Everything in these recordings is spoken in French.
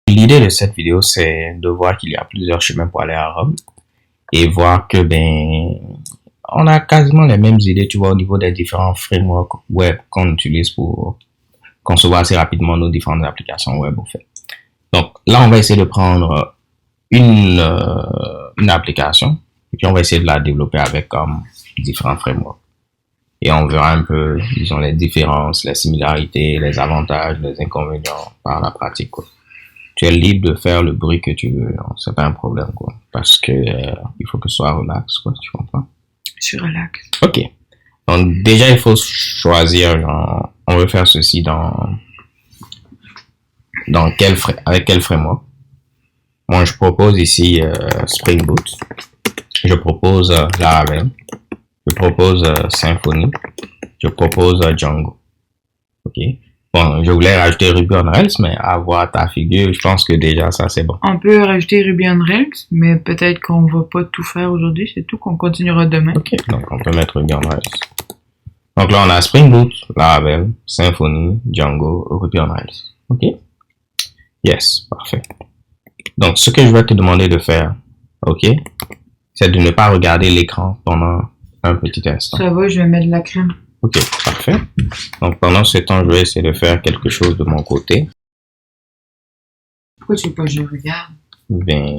L'idée de cette vidéo, c'est de voir qu'il y a plusieurs chemins pour aller à Rome et voir que on a quasiment les mêmes idées, tu vois, au niveau des différents frameworks web qu'on utilise pour concevoir assez rapidement nos différentes applications web, en fait. Donc là, on va essayer de prendre une application et puis on va essayer de la développer avec différents frameworks. Et on verra un peu, disons, les différences, les similarités, les avantages, les inconvénients par la pratique, quoi. Tu es libre de faire le bruit que tu veux, c'est pas un problème, quoi. Parce que il faut que ce soit relax, quoi, tu comprends? Je suis relax. Ok. Donc déjà, il faut choisir, genre, on veut faire ceci avec quel framework. Moi, je propose ici Spring Boot. Je propose Laravel. Je propose Symfony. Je propose Django. Ok. Bon, je voulais rajouter Ruby on Rails, mais à voir ta figure, je pense que déjà ça c'est bon. On peut rajouter Ruby on Rails, mais peut-être qu'on va pas tout faire aujourd'hui, c'est tout, qu'on continuera demain. Ok, donc on peut mettre Ruby on Rails. Donc là on a Spring Boot, Laravel, Symfony, Django, Ruby on Rails. Ok? Yes, parfait. Donc ce que je vais te demander de faire, ok, c'est de ne pas regarder l'écran pendant un petit instant. Ça va, je vais mettre de la crème. Ok, parfait. Donc pendant ce temps, je vais essayer de faire quelque chose de mon côté. Pourquoi tu veux pas que je regarde? Ben,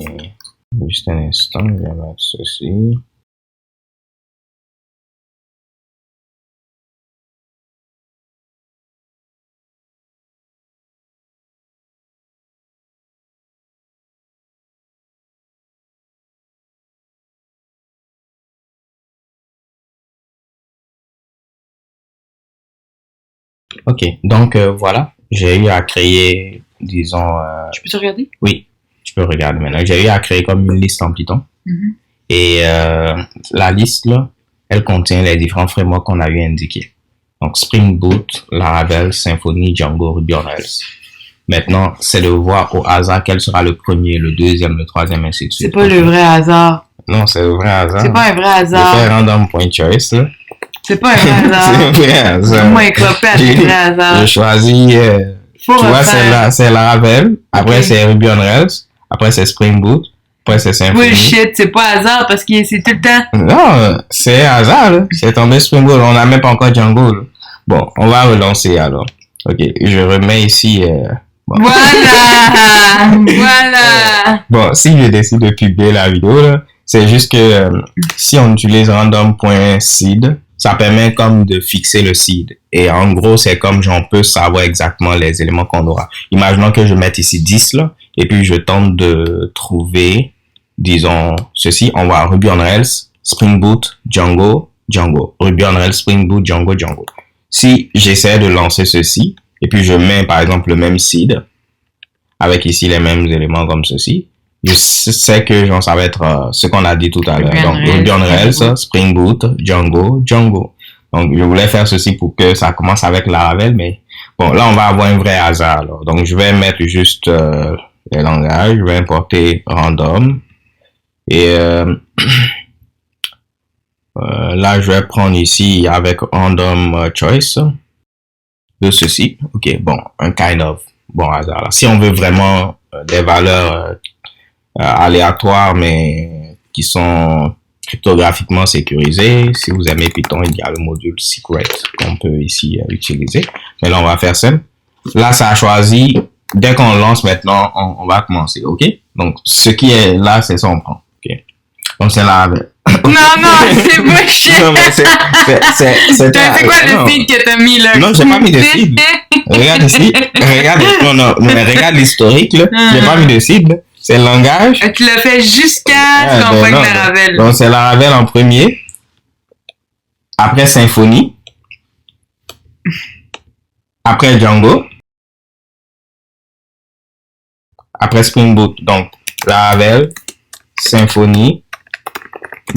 juste un instant, je vais mettre ceci. Ok, donc voilà, j'ai eu à créer, disons... Je peux te regarder? Oui, tu peux regarder maintenant. J'ai eu à créer comme une liste en Python. Mm-hmm. Et la liste, là, elle contient les différents frameworks qu'on a eu indiqués. Donc Spring Boot, Laravel, Symfony, Django, Ruby on Rails. Maintenant, c'est de voir au hasard quel sera le premier, le deuxième, le troisième, ainsi de suite. C'est pas le vrai hasard. Non, c'est le vrai hasard. C'est pas un vrai hasard. Je fais random.choice, là. C'est pas un vrai hasard. C'est un vrai hasard. Moi, clopette, c'est un vrai hasard. Je choisis, tu vois, c'est Laravel, après okay. C'est Ruby on Rails, après c'est Spring Boot, après c'est Symfony. Bullshit, c'est pas hasard parce que c'est tout le temps. Non, c'est hasard, là. C'est tombé Spring Boot, on n'a même pas encore Django, là. Bon, on va relancer alors. Ok, je remets ici. Bon. Voilà, voilà. Bon, si je décide de publier la vidéo, là, c'est juste que si on utilise random.seed, ça permet comme de fixer le seed. Et en gros, c'est comme on peut savoir exactement les éléments qu'on aura. Imaginons que je mette ici 10 là, et puis je tente de trouver, disons, ceci. On va Ruby on Rails, Spring Boot, Django, Django. Ruby on Rails, Spring Boot, Django, Django. Si j'essaie de lancer ceci, et puis je mets par exemple le même seed, avec ici les mêmes éléments comme ceci, je sais que genre, ça va être ce qu'on a dit tout à l'heure. Donc, Ruby on Rails, Spring Boot, Django, Django. Donc, je voulais faire ceci pour que ça commence avec Laravel, mais bon, là, on va avoir un vrai hasard. Alors. Donc, je vais mettre juste les langages. Je vais importer random. Et là, je vais prendre ici avec random choice de ceci. Ok, bon, un kind of bon hasard. Alors, si on veut vraiment des valeurs aléatoires, mais qui sont cryptographiquement sécurisées. Si vous aimez Python, il y a le module secret qu'on peut ici utiliser. Mais là, on va faire simple. Là, ça a choisi. Dès qu'on lance maintenant, on va commencer. OK? Donc, ce qui est là, c'est ça, on prend. OK? Donc, c'est là. Non, c'est bullshit. Non, mais c'est quoi le feed que t'as mis là? Non, j'ai pas mis de feed. Regarde ici. Regarde l'historique, là. J'ai pas mis de feed. C'est le langage. Tu l'as fait jusqu'à tu l'envoies avec Laravel. Donc, c'est Laravel en premier. Après Symfony. Après Django. Après Spring Boot. Donc, Laravel, Symfony,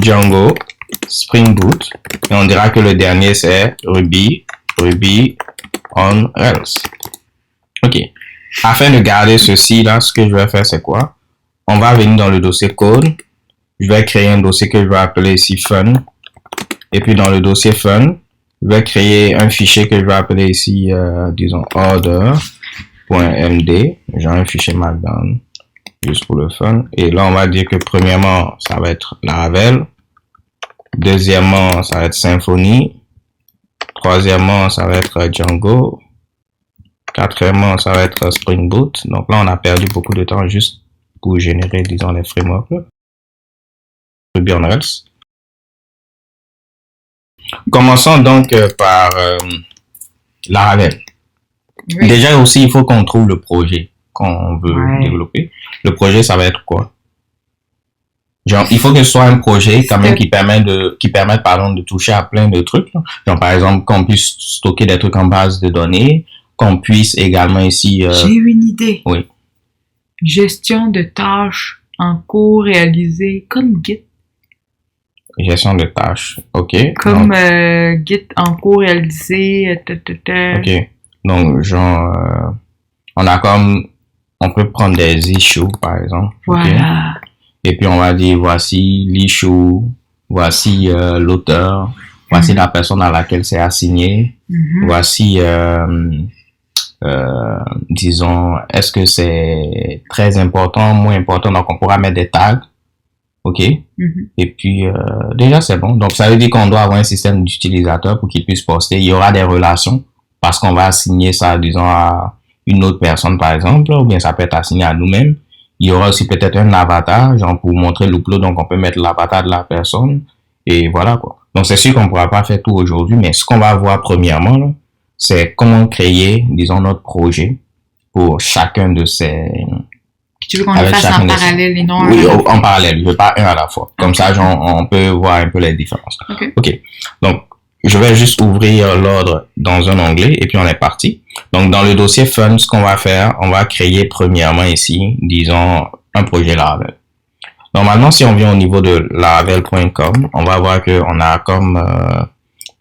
Django, Spring Boot. Et on dira que le dernier, c'est Ruby on Rails. OK. Afin de garder ceci là, ce que je vais faire, c'est quoi? On va venir dans le dossier code. Je vais créer un dossier que je vais appeler ici fun. Et puis dans le dossier fun, Je vais créer un fichier que je vais appeler ici, disons, order.md. J'ai un fichier Markdown, juste pour le fun. Et là, on va dire que premièrement, ça va être Laravel. Deuxièmement, ça va être Symfony. Troisièmement, ça va être Django. Quatrièmement, ça va être Spring Boot. Donc là, on a perdu beaucoup de temps juste pour générer, disons, les frameworks. Ruby on Rails. Commençons donc par Laravel. Oui. Déjà aussi, il faut qu'on trouve le projet qu'on veut développer. Le projet, ça va être quoi? Genre, il faut que ce soit un projet quand même qui permette pardon, de toucher à plein de trucs. Genre, par exemple, qu'on puisse stocker des trucs en base de données, qu'on puisse également ici... J'ai une idée. Oui. Gestion de tâches en cours réalisées comme Git. Gestion de tâches, ok. Comme Git en cours réalisé. Ok. Donc, genre, on peut prendre des issues, par exemple. Voilà. Okay. Et puis, on va dire, voici l'issue, voici l'auteur, voici la personne à laquelle c'est assigné, voici, disons, est-ce que c'est très important, moins important, donc on pourra mettre des tags. OK? Et puis, déjà, c'est bon. Donc, ça veut dire qu'on doit avoir un système d'utilisateur pour qu'ils puissent poster. Il y aura des relations parce qu'on va assigner ça, disons, à une autre personne, par exemple, ou bien ça peut être assigné à nous-mêmes. Il y aura aussi peut-être un avatar, genre pour montrer l'upload, donc on peut mettre l'avatar de la personne. Et voilà, quoi. Donc, c'est sûr qu'on ne pourra pas faire tout aujourd'hui, mais ce qu'on va voir premièrement, là, c'est comment créer, disons, notre projet pour chacun de ces... Tu veux qu'on le fasse en parallèle et non Oui, en parallèle. Je veux pas un à la fois. Comme ça, genre, on peut voir un peu les différences. OK. Donc, je vais juste ouvrir l'ordre dans un onglet et puis on est parti. Donc, dans le dossier Fun, ce qu'on va faire, on va créer premièrement ici, disons, un projet Laravel. Normalement, si on vient au niveau de laravel.com, on va voir qu'on a comme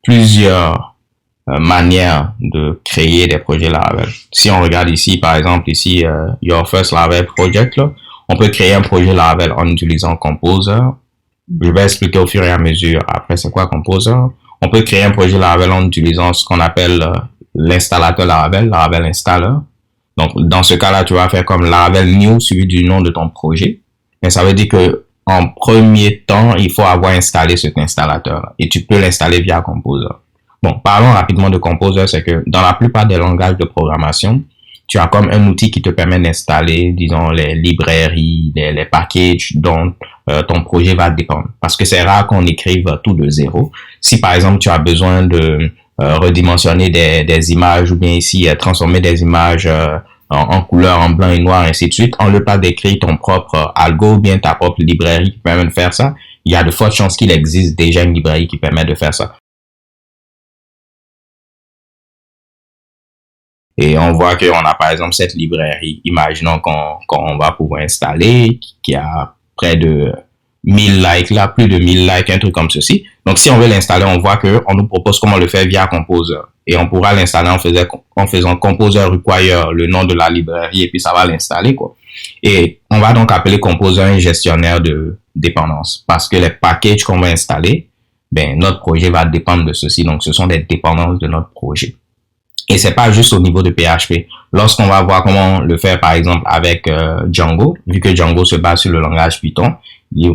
plusieurs manière de créer des projets Laravel. Si on regarde ici, par exemple, ici, Your First Laravel Project, là, on peut créer un projet Laravel en utilisant Composer. Je vais expliquer au fur et à mesure après c'est quoi Composer. On peut créer un projet Laravel en utilisant ce qu'on appelle l'installateur Laravel, Laravel Installer. Donc, dans ce cas-là, tu vas faire comme Laravel New suivi du nom de ton projet. Mais ça veut dire que en premier temps, il faut avoir installé cet installateur et tu peux l'installer via Composer. Bon, parlons rapidement de Composer, c'est que dans la plupart des langages de programmation, tu as comme un outil qui te permet d'installer, disons, les librairies, les packages dont ton projet va dépendre. Parce que c'est rare qu'on écrive tout de zéro. Si par exemple, tu as besoin de redimensionner des images ou bien ici transformer des images en couleur, en blanc et noir, ainsi de suite, en lieu pas d'écrire ton propre algo ou bien ta propre librairie qui permet de faire ça, il y a de fortes chances qu'il existe déjà une librairie qui permet de faire ça. Et on voit qu'on a par exemple cette librairie, imaginons qu'on va pouvoir installer, qui a près de 1000 likes là, plus de 1000 likes, un truc comme ceci. Donc si on veut l'installer, on voit qu'on nous propose comment le faire via Composer. Et on pourra l'installer en faisant Composer require le nom de la librairie et puis ça va l'installer, quoi. Et on va donc appeler Composer un gestionnaire de dépendance parce que les packages qu'on va installer, ben, notre projet va dépendre de ceci. Donc ce sont des dépendances de notre projet. Et c'est pas juste au niveau de PHP. Lorsqu'on va voir comment le faire, par exemple, avec Django, vu que Django se base sur le langage Python,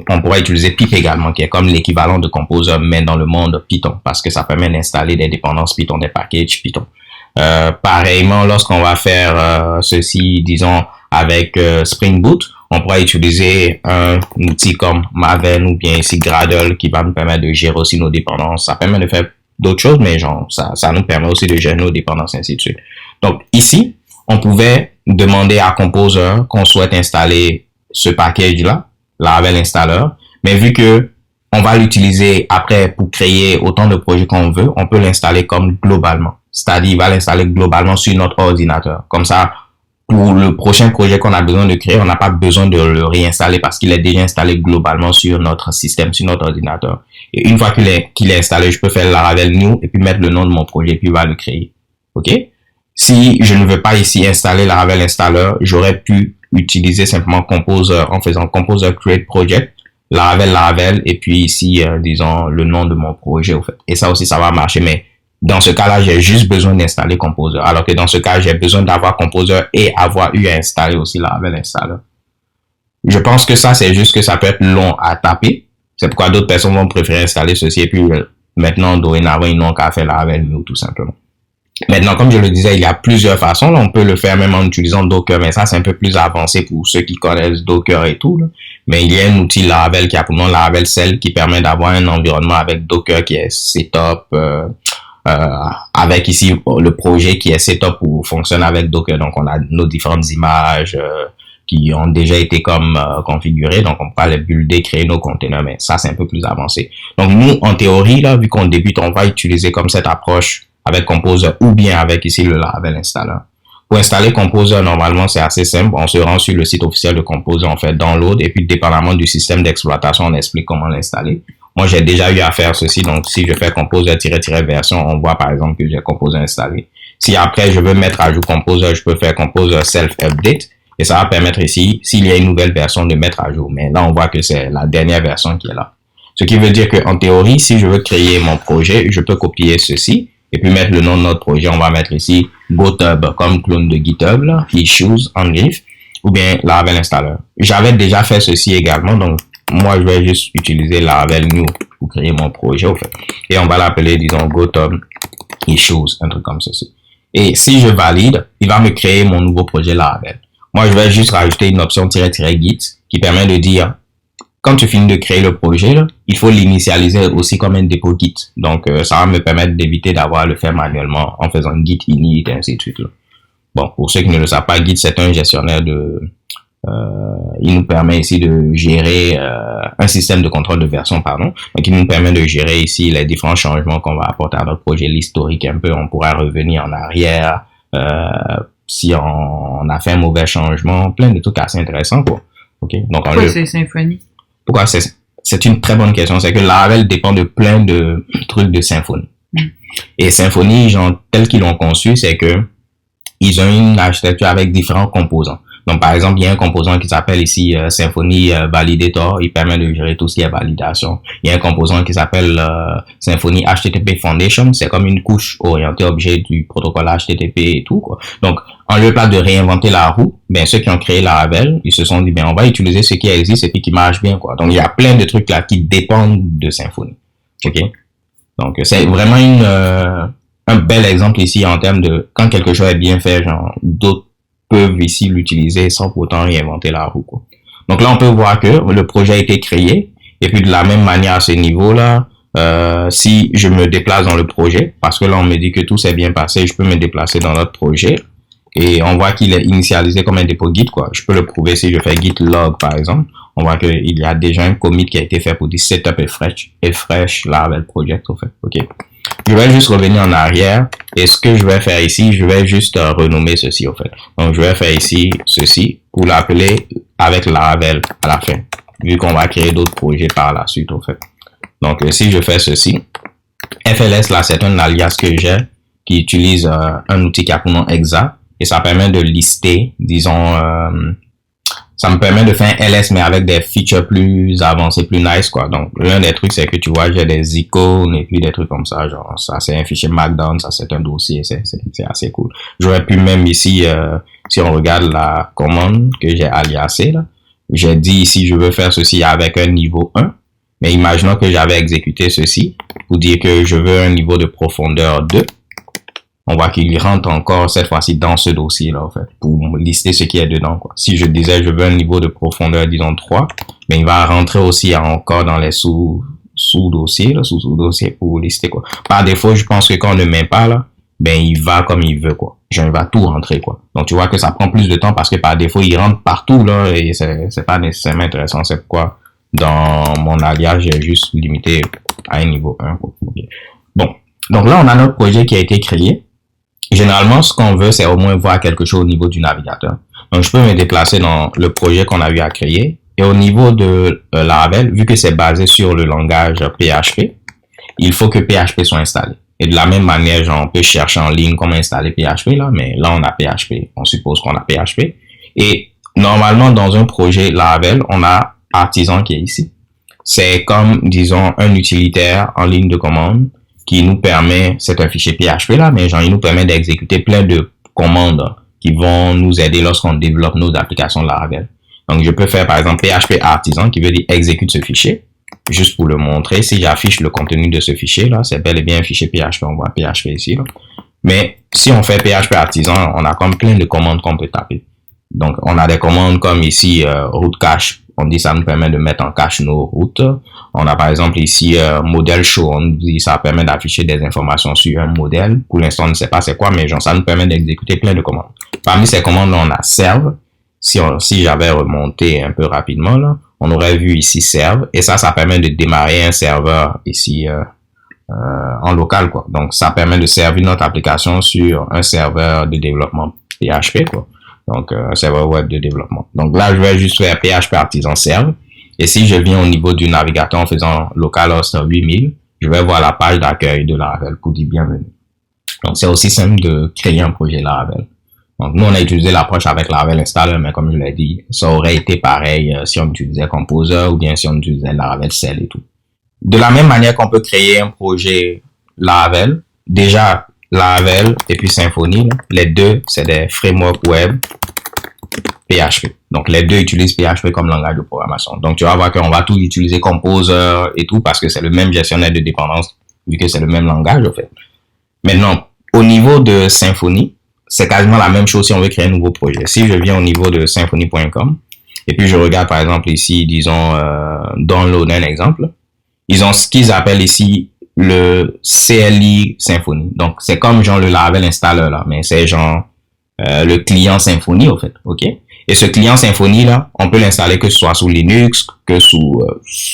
on pourra utiliser pip également, qui est comme l'équivalent de Composer, mais dans le monde Python, parce que ça permet d'installer des dépendances Python, des packages Python. Pareillement, lorsqu'on va faire ceci, disons, avec Spring Boot, on pourra utiliser un outil comme Maven ou bien ici Gradle, qui va nous permettre de gérer aussi nos dépendances. Ça permet de faire d'autres choses, mais genre, ça nous permet aussi de gérer nos dépendances, ainsi de suite. Donc, ici, on pouvait demander à Composer qu'on souhaite installer ce package-là, Laravel Installer, mais vu que on va l'utiliser après pour créer autant de projets qu'on veut, on peut l'installer comme globalement. C'est-à-dire, il va l'installer globalement sur notre ordinateur. Comme ça, pour le prochain projet qu'on a besoin de créer, on n'a pas besoin de le réinstaller parce qu'il est déjà installé globalement sur notre système, sur notre ordinateur. Et une fois qu'il est installé, je peux faire Laravel New et puis mettre le nom de mon projet puis il va le créer. OK? Si je ne veux pas ici installer Laravel Installer, j'aurais pu utiliser simplement Composer en faisant Composer Create Project, Laravel et puis ici, disons, le nom de mon projet, au fait. Et ça aussi, ça va marcher, mais Dans ce cas-là, j'ai juste besoin d'installer Composer. Alors que dans ce cas, j'ai besoin d'avoir Composer et avoir eu à installer aussi Laravel Installer. Je pense que ça, c'est juste que ça peut être long à taper. C'est pourquoi d'autres personnes vont préférer installer ceci et puis maintenant, dorénavant, ils n'ont qu'à faire Laravel New, tout simplement. Maintenant, comme je le disais, il y a plusieurs façons. Là, on peut le faire même en utilisant Docker, mais ça, c'est un peu plus avancé pour ceux qui connaissent Docker et tout. Là. Mais il y a un outil Laravel qui a pour nom Laravel Cell qui permet d'avoir un environnement avec Docker qui est setup, avec ici le projet qui est setup pour fonctionner avec Docker. Donc, on a nos différentes images qui ont déjà été comme configurées. Donc, on peut les builder, créer nos containers, mais ça, c'est un peu plus avancé. Donc, nous, en théorie, là, vu qu'on débute, on va utiliser comme cette approche avec Composer ou bien avec ici le Laravel Installer. Pour installer Composer, normalement, c'est assez simple. On se rend sur le site officiel de Composer, on fait download et puis dépendamment du système d'exploitation, on explique comment l'installer. Moi, j'ai déjà eu à faire ceci. Donc, si je fais Composer-version, on voit par exemple que j'ai Composer installé. Si après, je veux mettre à jour Composer, je peux faire Composer Self-Update et ça va permettre ici, s'il y a une nouvelle version, de mettre à jour. Mais là, on voit que c'est la dernière version qui est là. Ce qui veut dire qu'en théorie, si je veux créer mon projet, je peux copier ceci et puis mettre le nom de notre projet. On va mettre ici GitHub comme clone de GitHub, là, Issues, Unleaf, ou bien Laravel Installer. J'avais déjà fait ceci également, donc moi je vais juste utiliser Laravel New pour créer mon projet, au fait. Et on va l'appeler, disons, GitHub Issues, un truc comme ceci. Et si je valide, il va me créer mon nouveau projet Laravel. Moi, je vais juste rajouter une option "-git" qui permet de dire quand tu finis de créer le projet, là, il faut l'initialiser aussi comme un dépôt Git. Donc, ça va me permettre d'éviter d'avoir à le faire manuellement en faisant Git init et ainsi de suite. Là. Bon, pour ceux qui ne le savent pas, Git, c'est un gestionnaire de... il nous permet ici de gérer un système de contrôle de version, pardon. Donc, il nous permet de gérer ici les différents changements qu'on va apporter à notre projet, l'historique un peu. On pourra revenir en arrière si on a fait un mauvais changement. Plein de trucs assez intéressants, quoi. Okay? Donc, pourquoi c'est Symfony? Pourquoi c'est une très bonne question. C'est que Laravel dépend de plein de trucs de Symfony. Et Symfony, genre, tel qu'ils l'ont conçu, c'est que ils ont une architecture avec différents composants. Donc, par exemple, il y a un composant qui s'appelle ici Symfony Validator. Il permet de gérer tout ce qui est validation. Il y a un composant qui s'appelle Symfony HTTP Foundation. C'est comme une couche orientée objet du protocole HTTP et tout, quoi. Donc, en lieu de réinventer la roue, ben, ceux qui ont créé Laravel, ils se sont dit, ben, on va utiliser ce qui existe et puis qui marche bien, quoi. Donc, il y a plein de trucs là qui dépendent de Symfony. OK? Donc, c'est vraiment un bel exemple ici en termes de quand quelque chose est bien fait, genre, d'autres peuvent ici l'utiliser sans pourtant réinventer la roue, quoi. Donc là, on peut voir que le projet a été créé et puis de la même manière à ce niveau-là, si je me déplace dans le projet, parce que là, on me dit que tout s'est bien passé, je peux me déplacer dans notre projet et on voit qu'il est initialisé comme un dépôt Git, quoi. Je peux le prouver si je fais git log, par exemple. On voit qu'il y a déjà un commit qui a été fait pour dire setup et fresh Laravel project, au fait. OK. Je vais juste revenir en arrière et ce que je vais faire ici, je vais juste renommer ceci, au fait. Donc, je vais faire ici ceci pour l'appeler avec Laravel à la fin, vu qu'on va créer d'autres projets par la suite, au fait. Donc, si je fais ceci, FLS, là, c'est un alias que j'ai qui utilise un outil qui a pour nom Exa et ça permet de lister, disons, ça me permet de faire un LS mais avec des features plus avancées, plus nice, quoi. Donc, l'un des trucs, c'est que tu vois, j'ai des icônes et puis des trucs comme ça. Genre, ça, c'est un fichier Markdown, ça, c'est un dossier, c'est assez cool. J'aurais pu même ici, si on regarde la commande que j'ai aliasée, là, j'ai dit ici, je veux faire ceci avec un niveau 1. Mais imaginons que j'avais exécuté ceci pour dire que je veux un niveau de profondeur 2. On voit qu'il rentre encore cette fois-ci dans ce dossier-là, en fait, pour lister ce qui est dedans, quoi. Si je disais, je veux un niveau de profondeur, disons 3, mais il va rentrer aussi encore dans les sous-dossiers, sous-dossiers pour lister, quoi. Par défaut, je pense que quand on ne met pas, là, ben, il va comme il veut, quoi. Genre, il va tout rentrer, quoi. Donc, tu vois que ça prend plus de temps parce que par défaut, il rentre partout, là, et c'est pas nécessairement intéressant. C'est pourquoi, dans mon alias, j'ai juste limité à un niveau 1, quoi. Okay. Bon. Donc là, on a notre projet qui a été créé. Généralement, ce qu'on veut, c'est au moins voir quelque chose au niveau du navigateur. Donc, je peux me déplacer dans le projet qu'on a eu à créer. Et au niveau de Laravel, vu que c'est basé sur le langage PHP, il faut que PHP soit installé. Et de la même manière, genre, on peut chercher en ligne comment installer PHP, là, mais là, on a PHP. On suppose qu'on a PHP. Et normalement, dans un projet Laravel, on a Artisan qui est ici. C'est comme, disons, un utilitaire en ligne de commande qui nous permet, c'est un fichier PHP là, mais genre il nous permet d'exécuter plein de commandes qui vont nous aider lorsqu'on développe nos applications Laravel. Donc je peux faire par exemple PHP artisan qui veut dire exécute ce fichier. Juste pour le montrer, si j'affiche le contenu de ce fichier là, c'est bel et bien un fichier PHP, on voit PHP ici là. Mais si on fait PHP artisan, on a comme plein de commandes qu'on peut taper. Donc on a des commandes comme ici route cache. On dit ça nous permet de mettre en cache nos routes. On a par exemple ici modèle show. On dit ça permet d'afficher des informations sur un modèle. Pour l'instant, on ne sait pas c'est quoi, mais genre ça nous permet d'exécuter plein de commandes. Parmi ces commandes, on a serve. Si j'avais remonté un peu rapidement là, on aurait vu ici serve. Et ça permet de démarrer un serveur ici en local quoi. Donc ça permet de servir notre application sur un serveur de développement PHP quoi. Donc, serveur web de développement. Donc là, je vais juste faire PHP artisan serve. Et si je viens au niveau du navigateur en faisant localhost 8000, je vais voir la page d'accueil de Laravel pour dire bienvenue. Donc, c'est aussi simple de créer un projet Laravel. Donc, nous, on a utilisé l'approche avec Laravel Installer, mais comme je l'ai dit, ça aurait été pareil si on utilisait Composer ou bien si on utilisait Laravel Cell et tout. De la même manière qu'on peut créer un projet Laravel, déjà, Laravel et puis Symfony, les deux, c'est des frameworks web PHP. Donc, les deux utilisent PHP comme langage de programmation. Donc, tu vas voir qu'on va tous utiliser Composer et tout parce que c'est le même gestionnaire de dépendance vu que c'est le même langage, en fait. Maintenant, au niveau de Symfony, c'est quasiment la même chose si on veut créer un nouveau projet. Si je viens au niveau de symfony.com et puis je regarde, par exemple, ici, disons, download un exemple, ils ont ce qu'ils appellent ici le CLI Symfony. Donc, c'est comme genre le Laravel Installer là, mais c'est genre le client Symfony au fait, ok? Et ce client Symfony là, on peut l'installer que ce soit sous Linux, que sous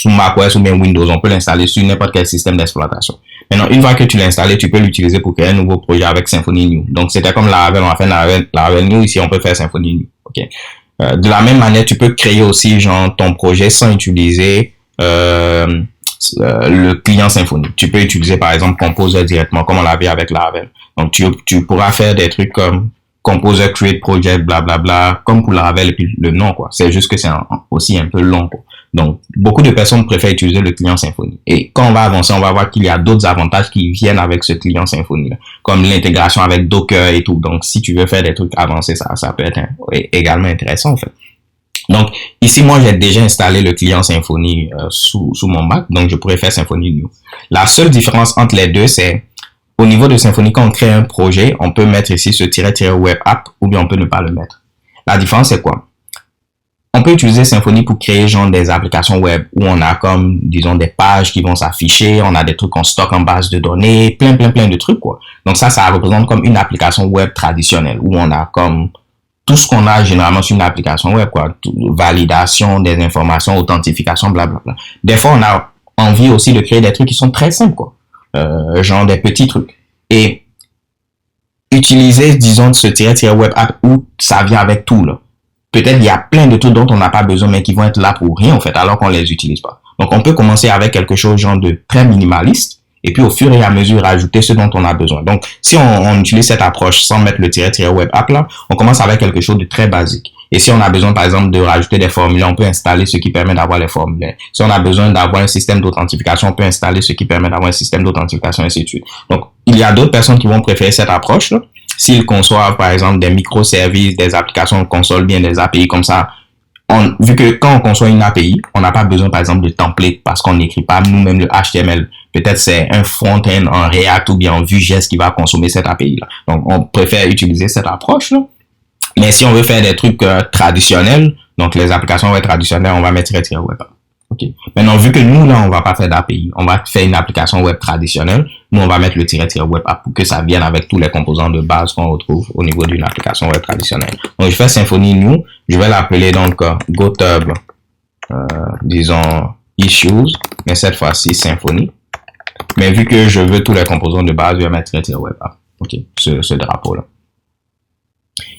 macOS ou bien Windows. On peut l'installer sur n'importe quel système d'exploitation. Maintenant, une fois que tu l'as installé, tu peux l'utiliser pour créer un nouveau projet avec Symfony New. Donc, c'était comme Laravel, on a fait Laravel New, ici on peut faire Symfony New, ok? De la même manière, tu peux créer aussi genre ton projet sans utiliser le client Symfony. Tu peux utiliser par exemple Composer directement comme on l'avait avec Laravel. Donc tu pourras faire des trucs comme Composer Create Project blablabla comme pour Laravel et puis le nom quoi. C'est juste que c'est aussi un peu long quoi. Donc beaucoup de personnes préfèrent utiliser le client Symfony. Et quand on va avancer, on va voir qu'il y a d'autres avantages qui viennent avec ce client Symfony là, comme l'intégration avec Docker et tout. Donc si tu veux faire des trucs avancés, ça peut être également intéressant en fait. Donc, ici, moi, j'ai déjà installé le client Symfony sous mon Mac, donc je pourrais faire Symfony New. La seule différence entre les deux, c'est au niveau de Symfony, quand on crée un projet, on peut mettre ici ce -web app ou bien on peut ne pas le mettre. La différence, c'est quoi? On peut utiliser Symfony pour créer genre des applications web où on a comme, disons, des pages qui vont s'afficher, on a des trucs qu'on stocke en base de données, plein de trucs, quoi. Donc ça représente comme une application web traditionnelle où on a comme tout ce qu'on a généralement sur une application web, quoi. Validation des informations, authentification, blablabla. Des fois, on a envie aussi de créer des trucs qui sont très simples, quoi. Genre des petits trucs. Et utiliser, disons, ce -web app où ça vient avec tout, là. Peut-être il y a plein de trucs dont on n'a pas besoin, mais qui vont être là pour rien, en fait, alors qu'on les utilise pas. Donc, on peut commencer avec quelque chose genre de très minimaliste, et puis au fur et à mesure rajouter ce dont on a besoin. Donc, si on utilise cette approche sans mettre le -web app là, on commence avec quelque chose de très basique. Et si on a besoin, par exemple, de rajouter des formulaires, on peut installer ce qui permet d'avoir les formulaires. Si on a besoin d'avoir un système d'authentification, on peut installer ce qui permet d'avoir un système d'authentification, et ainsi de suite. Donc, il y a d'autres personnes qui vont préférer cette approche là. S'ils conçoivent, par exemple, des microservices, des applications de console, bien des API comme ça, vu que quand on conçoit une API, on n'a pas besoin, par exemple, de template parce qu'on n'écrit pas nous-mêmes le HTML. Peut-être c'est un front-end en React ou bien en Vue.js qui va consommer cette API-là. Donc, on préfère utiliser cette approche-là. Mais si on veut faire des trucs traditionnels, donc les applications web traditionnelles, on va mettre -web app. Ok. Maintenant, vu que nous, là, on va pas faire d'API, on va faire une application web traditionnelle, nous, on va mettre le -web app pour que ça vienne avec tous les composants de base qu'on retrouve au niveau d'une application web traditionnelle. Donc, je fais Symfony New, je vais l'appeler donc GoTub, disons, Issues, mais cette fois-ci Symfony. Mais vu que je veux tous les composants de base, je vais mettre -web app. Ok, ce drapeau-là.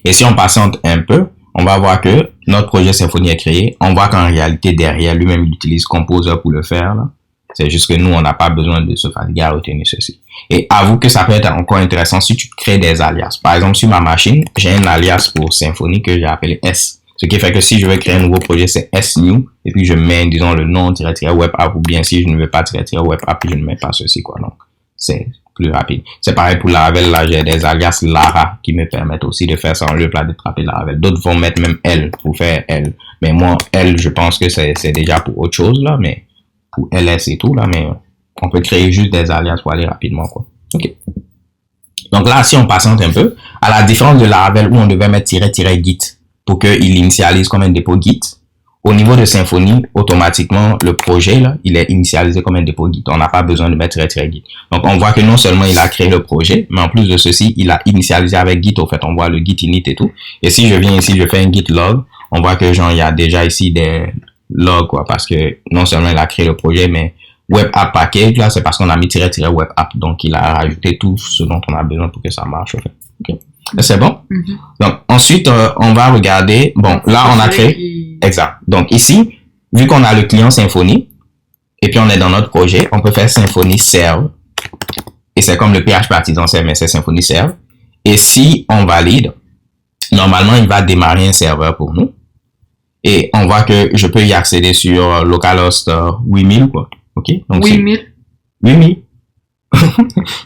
Et si on patiente un peu, on va voir que notre projet Symfony est créé. On voit qu'en réalité, derrière lui-même, il utilise Composer pour le faire, là. C'est juste que nous, on n'a pas besoin de se fatiguer à retenir ceci. Et avoue que ça peut être encore intéressant si tu crées des alias. Par exemple, sur ma machine, j'ai un alias pour Symfony que j'ai appelé S. Ce qui fait que si je veux créer un nouveau projet, c'est S-New. Et puis, je mets, disons, le nom -web app. Ou bien si je ne veux pas -web app, je ne mets pas ceci, quoi. Donc, c'est plus rapide. C'est pareil pour Laravel, là, j'ai des alias Lara qui me permettent aussi de faire ça en lieu plat de taper Laravel. D'autres vont mettre même L pour faire L. Mais moi, L, je pense que c'est déjà pour autre chose, là, mais pour LS et tout, là, mais on peut créer juste des alias pour aller rapidement, quoi. OK. Donc là, si on patiente un peu, à la différence de Laravel où on devait mettre -git pour qu'il initialise comme un dépôt Git, au niveau de Symfony, automatiquement, le projet, là, il est initialisé comme un dépôt Git. On n'a pas besoin de mettre -git. Donc, on voit que non seulement il a créé le projet, mais en plus de ceci, il a initialisé avec Git. Au fait, on voit le Git init et tout. Et si je viens ici, je fais un Git log, on voit que genre, il y a déjà ici des logs, quoi, parce que non seulement il a créé le projet, mais Web App Package, là, c'est parce qu'on a mis -web app. Donc, il a rajouté tout ce dont on a besoin pour que ça marche, au fait. OK. C'est bon? Donc, ensuite, on va regarder. Bon, là, on a créé. Exact. Donc, ici, vu qu'on a le client Symfony, et puis on est dans notre projet, on peut faire Symfony Serve. Et c'est comme le PHP Artisan Serve, mais c'est Symfony Serve. Et si on valide, normalement, il va démarrer un serveur pour nous. Et on voit que je peux y accéder sur localhost 8000, quoi. OK? Donc, 8000. 8000.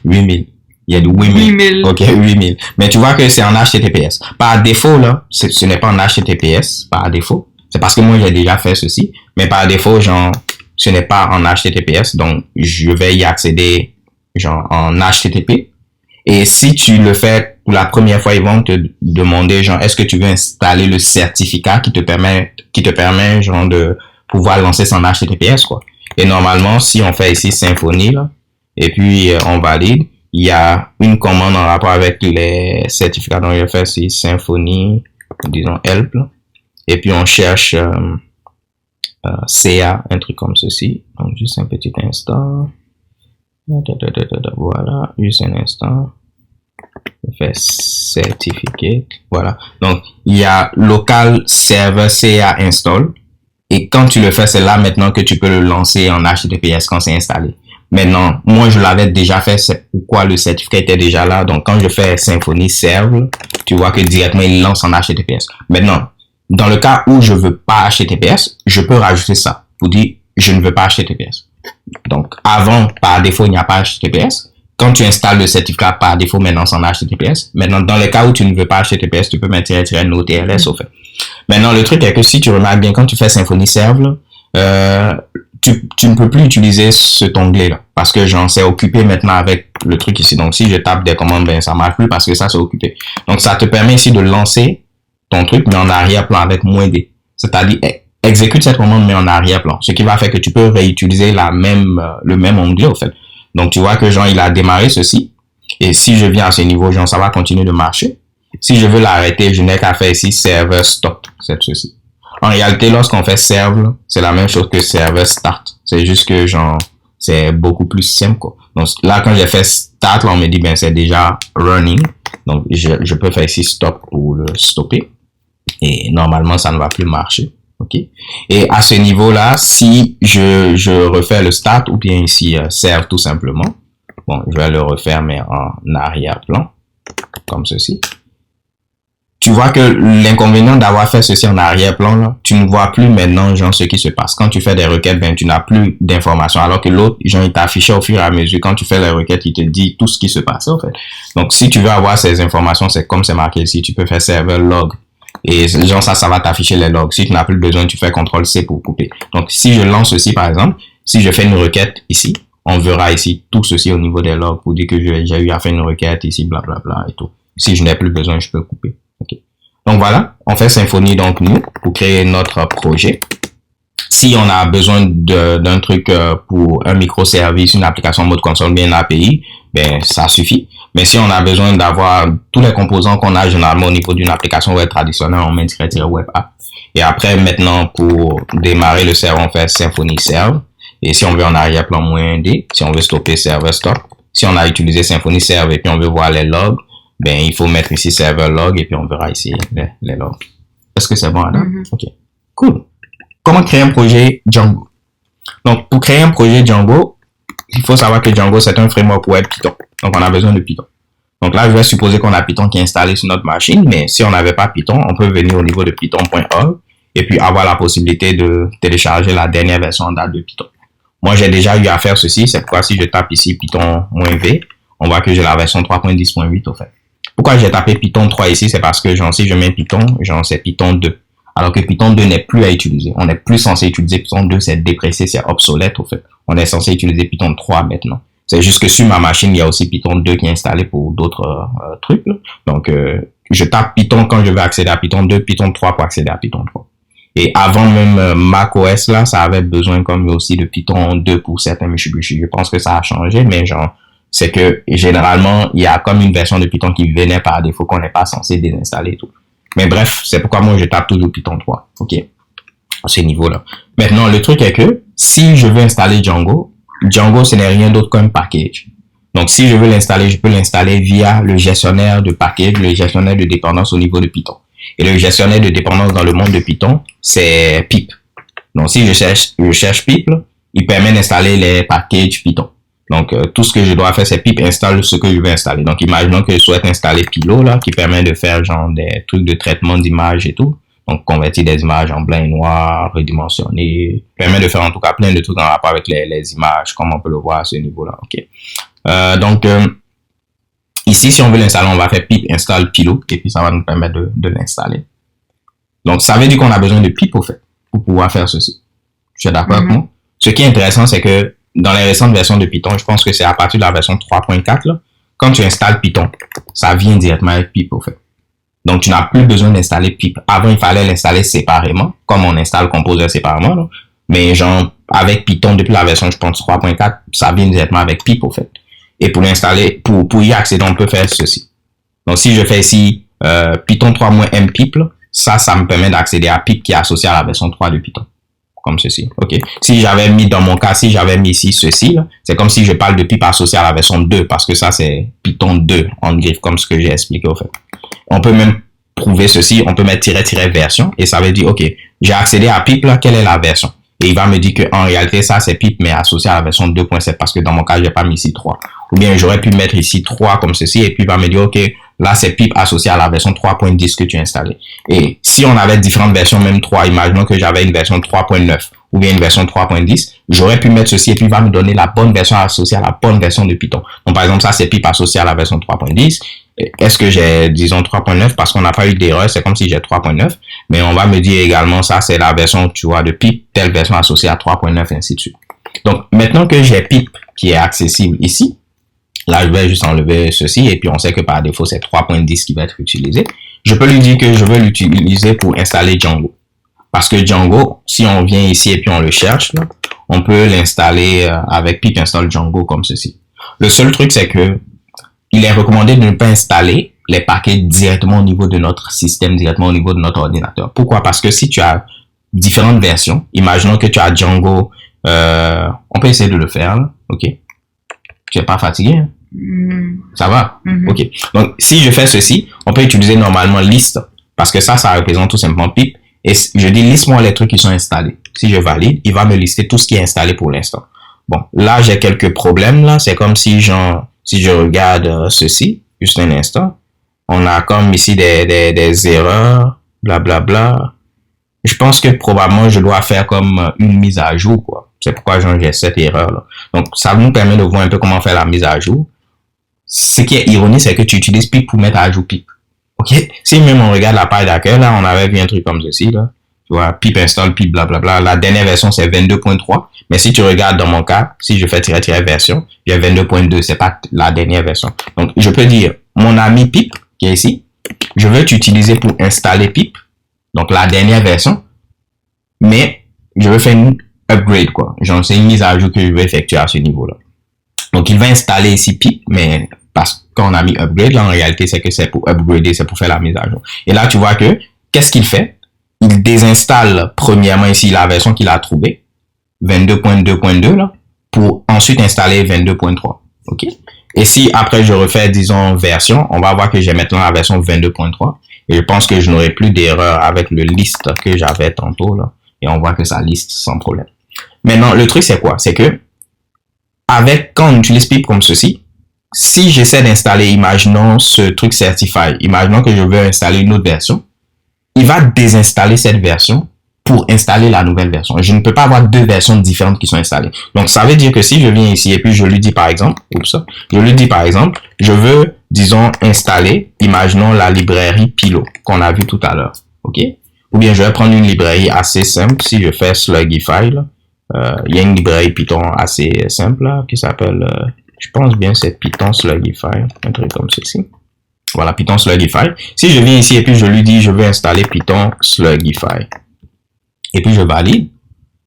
8000. Il y a du 8000. OK, 8000. Mais tu vois que c'est en HTTPS. Par défaut, là, ce n'est pas en HTTPS, par défaut. C'est parce que moi, j'ai déjà fait ceci. Mais par défaut, genre, ce n'est pas en HTTPS. Donc, je vais y accéder, genre, en HTTP. Et si tu le fais pour la première fois, ils vont te demander, genre, est-ce que tu veux installer le certificat qui te permet, genre, de pouvoir lancer son HTTPS, quoi. Et normalement, si on fait ici Symfony, là, et puis on valide, il y a une commande en rapport avec les certificats. Donc, je fais ici Symfony, disons help, là, et puis on cherche CA, un truc comme ceci. Donc, juste un petit instant. Voilà, juste un instant. Je fais certificate. Voilà. Donc, il y a local server CA install. Et quand tu le fais, c'est là maintenant que tu peux le lancer en HTTPS quand c'est installé. Maintenant, moi, je l'avais déjà fait, c'est pourquoi le certificat était déjà là. Donc, quand je fais Symfony Serve, tu vois que directement, il lance en HTTPS. Maintenant, dans le cas où je veux pas HTTPS, je peux rajouter ça pour dire, je ne veux pas HTTPS. Donc, avant, par défaut, il n'y a pas HTTPS. Quand tu installes le certificat par défaut, maintenant, c'est en HTTPS. Maintenant, dans les cas où tu ne veux pas HTTPS, tu peux mettre -no TLS, au fait. Maintenant, le truc est que si tu remarques bien, quand tu fais Symfony Serve, tu ne peux plus utiliser cet onglet-là. Parce que genre, c'est occupé maintenant avec le truc ici. Donc, si je tape des commandes, ben, ça marche plus parce que ça, c'est occupé. Donc, ça te permet ici de lancer ton truc, mais en arrière-plan avec -d. C'est-à-dire, exécute cette commande, mais en arrière-plan. Ce qui va faire que tu peux réutiliser le même onglet, au fait. Donc, tu vois que genre, il a démarré ceci. Et si je viens à ce niveau, genre, ça va continuer de marcher. Si je veux l'arrêter, je n'ai qu'à faire ici server stop, c'est ceci. En réalité, lorsqu'on fait serve, c'est la même chose que server start. C'est juste que genre, c'est beaucoup plus simple, quoi. Donc là, quand j'ai fait start, là, on me dit, ben, c'est déjà running. Donc, je peux faire ici stop pour le stopper. Et normalement, ça ne va plus marcher. OK? Et à ce niveau-là, si je refais le start ou bien ici, serve tout simplement. Bon, je vais le refaire, mais en arrière-plan. Comme ceci. Tu vois que l'inconvénient d'avoir fait ceci en arrière-plan, là, tu ne vois plus maintenant, genre, ce qui se passe. Quand tu fais des requêtes, ben, tu n'as plus d'informations. Alors que l'autre, genre, il t'affichait au fur et à mesure. Quand tu fais les requêtes, il te dit tout ce qui se passe, en fait. Donc, si tu veux avoir ces informations, c'est comme c'est marqué ici. Tu peux faire server log. Et genre, ça va t'afficher les logs. Si tu n'as plus besoin, tu fais CTRL-C pour couper. Donc, si je lance ceci, par exemple, si je fais une requête ici, on verra ici tout ceci au niveau des logs pour dire que j'ai eu à faire une requête ici, blablabla et tout. Si je n'ai plus besoin, je peux couper. Okay. Donc voilà, on fait Symfony donc nous pour créer notre projet. Si on a besoin d'un truc pour un microservice, une application mode console, bien une API, ben ça suffit. Mais si on a besoin d'avoir tous les composants qu'on a généralement au niveau d'une application web traditionnelle, on met -web app. Et après maintenant pour démarrer le serveur, on fait Symfony Serve. Et si on veut en arrière-plan -d, si on veut stopper server stop, si on a utilisé Symfony Serve et puis on veut voir les logs, ben, il faut mettre ici server log et puis on verra ici les logs. Est-ce que c'est bon, Adam? OK. Cool. Comment créer un projet Django? Donc, pour créer un projet Django, il faut savoir que Django, c'est un framework web Python. Donc, on a besoin de Python. Donc là, je vais supposer qu'on a Python qui est installé sur notre machine, mais si on n'avait pas Python, on peut venir au niveau de python.org et puis avoir la possibilité de télécharger la dernière version en date de Python. Moi, j'ai déjà eu à faire ceci. C'est pourquoi si je tape ici Python-V, on voit que j'ai la version 3.10.8 au fait. Pourquoi j'ai tapé Python 3 ici? C'est parce que si je mets Python, c'est Python 2. Alors que Python 2 n'est plus à utiliser. On n'est plus censé utiliser Python 2, c'est déprécié, c'est obsolète au fait. On est censé utiliser Python 3 maintenant. C'est juste que sur ma machine, il y a aussi Python 2 qui est installé pour d'autres trucs. Là. Donc, je tape Python quand je veux accéder à Python 2, Python 3 pour accéder à Python 3. Et avant même macOS, là, ça avait besoin comme aussi de Python 2 pour certains Mitsubishi. Je pense que ça a changé, mais c'est que généralement, il y a comme une version de Python qui venait par défaut qu'on n'est pas censé désinstaller et tout. Mais bref, c'est pourquoi moi je tape toujours Python 3. OK. À ce niveau-là. Maintenant, le truc est que si je veux installer Django, ce n'est rien d'autre qu'un package. Donc, si je veux l'installer, je peux l'installer via le gestionnaire de package, le gestionnaire de dépendance au niveau de Python. Et le gestionnaire de dépendance dans le monde de Python, c'est pip. Donc, si je cherche pip, il permet d'installer les packages Python. Donc, tout ce que je dois faire, c'est pip installe ce que je veux installer. Donc, imaginons que je souhaite installer Pilo, là, qui permet de faire genre des trucs de traitement d'images et tout. Donc, convertir des images en blanc et noir, redimensionner. Permet de faire en tout cas plein de trucs en rapport avec les images, comme on peut le voir à ce niveau-là. OK. Donc, ici, si on veut l'installer, on va faire pip install Pilo et puis ça va nous permettre de l'installer. Donc, ça veut dire qu'on a besoin de pip, au fait, pour pouvoir faire ceci. Tu es d'accord avec moi? Ce qui est intéressant, c'est que dans les récentes versions de Python, je pense que c'est à partir de la version 3.4, là, quand tu installes Python, ça vient directement avec pip, au fait. Donc, tu n'as plus besoin d'installer pip. Avant, il fallait l'installer séparément, comme on installe Composer séparément, là. Mais genre, avec Python, depuis la version, je pense, 3.4, ça vient directement avec pip, au fait. Et pour l'installer, pour y accéder, on peut faire ceci. Donc, si je fais ici Python 3-mpip, ça me permet d'accéder à pip qui est associé à la version 3 de Python. Comme ceci. OK. Si j'avais mis, dans mon cas, si j'avais mis ici ceci, c'est comme si je parle de pip associé à la version 2, parce que ça, c'est Python 2 en griffe, comme ce que j'ai expliqué, au fait. On peut même prouver ceci, on peut mettre -- version, et ça veut dire, OK, j'ai accédé à pip, là, quelle est la version? Et il va me dire que en réalité, ça, c'est pip, mais associé à la version 2.7, parce que dans mon cas, j'ai pas mis ici 3. Ou bien, j'aurais pu mettre ici 3 comme ceci, et puis il va me dire, OK, là, c'est pip associé à la version 3.10 que tu as installée. Et si on avait différentes versions, même 3, imaginons que j'avais une version 3.9 ou bien une version 3.10, j'aurais pu mettre ceci et puis il va me donner la bonne version associée à la bonne version de Python. Donc, par exemple, ça, c'est pip associé à la version 3.10. Est-ce que j'ai, disons, 3.9 parce qu'on n'a pas eu d'erreur, c'est comme si j'ai 3.9, mais on va me dire également, ça, c'est la version, tu vois, de pip, telle version associée à 3.9, ainsi de suite. Donc, maintenant que j'ai pip qui est accessible ici, là, je vais juste enlever ceci et puis on sait que par défaut, c'est 3.10 qui va être utilisé. Je peux lui dire que je veux l'utiliser pour installer Django. Parce que Django, si on vient ici et puis on le cherche, là, on peut l'installer avec pip install Django comme ceci. Le seul truc, c'est que il est recommandé de ne pas installer les paquets directement au niveau de notre système, directement au niveau de notre ordinateur. Pourquoi? Parce que si tu as différentes versions, imaginons que tu as Django, on peut essayer de le faire, là, ok? Tu n'es pas fatigué, hein? Ça va? Ok. Donc, si je fais ceci, on peut utiliser normalement liste, parce que ça représente tout simplement pip, et je dis liste-moi les trucs qui sont installés. Si je valide, il va me lister tout ce qui est installé pour l'instant. Bon, là, j'ai quelques problèmes, là, c'est comme si si je regarde ceci, juste un instant, on a comme ici des erreurs, blablabla. Je pense que probablement je dois faire comme une mise à jour, quoi. C'est pourquoi j'ai cette erreur-là. Donc, ça nous permet de voir un peu comment faire la mise à jour. Ce qui est ironique, c'est que tu utilises pip pour mettre à jour pip. OK? Si même on regarde la page d'accueil, là, on avait vu un truc comme ceci, là. Tu vois, pip install, pip, blablabla. La dernière version, c'est 22.3. Mais si tu regardes dans mon cas, si je fais -- version, il y a 22.2. C'est pas la dernière version. Donc, je peux dire, mon ami pip, qui est ici, je veux t'utiliser pour installer pip. Donc, la dernière version. Mais, je veux faire une upgrade, quoi. Genre, c'est une mise à jour que je vais effectuer à ce niveau-là. Donc, il va installer ici pip, mais parce qu'on a mis upgrade, là, en réalité, c'est que c'est pour upgrader, c'est pour faire la mise à jour. Et là, tu vois que, qu'est-ce qu'il fait? Il désinstalle premièrement ici la version qu'il a trouvée, 22.2.2 là, pour ensuite installer 22.3. OK? Et si après je refais, disons, version, on va voir que j'ai maintenant la version 22.3. Et je pense que je n'aurai plus d'erreur avec le list que j'avais tantôt là. Et on voit que ça liste sans problème. Maintenant, le truc c'est quoi? C'est que, quand on utilise pip comme ceci, si j'essaie d'installer, imaginons ce truc Certify, imaginons que je veux installer une autre version, il va désinstaller cette version pour installer la nouvelle version. Je ne peux pas avoir deux versions différentes qui sont installées. Donc, ça veut dire que si je viens ici et puis je lui dis par exemple, je veux, disons, installer, imaginons la librairie Pilo qu'on a vu tout à l'heure. OK? Ou bien je vais prendre une librairie assez simple. Si je fais Slugify, il y a une librairie Python assez simple là, qui s'appelle, je pense bien c'est Python Slugify, un truc comme ceci. Voilà, Python Slugify. Si je viens ici et puis je lui dis je veux installer Python Slugify et puis je valide,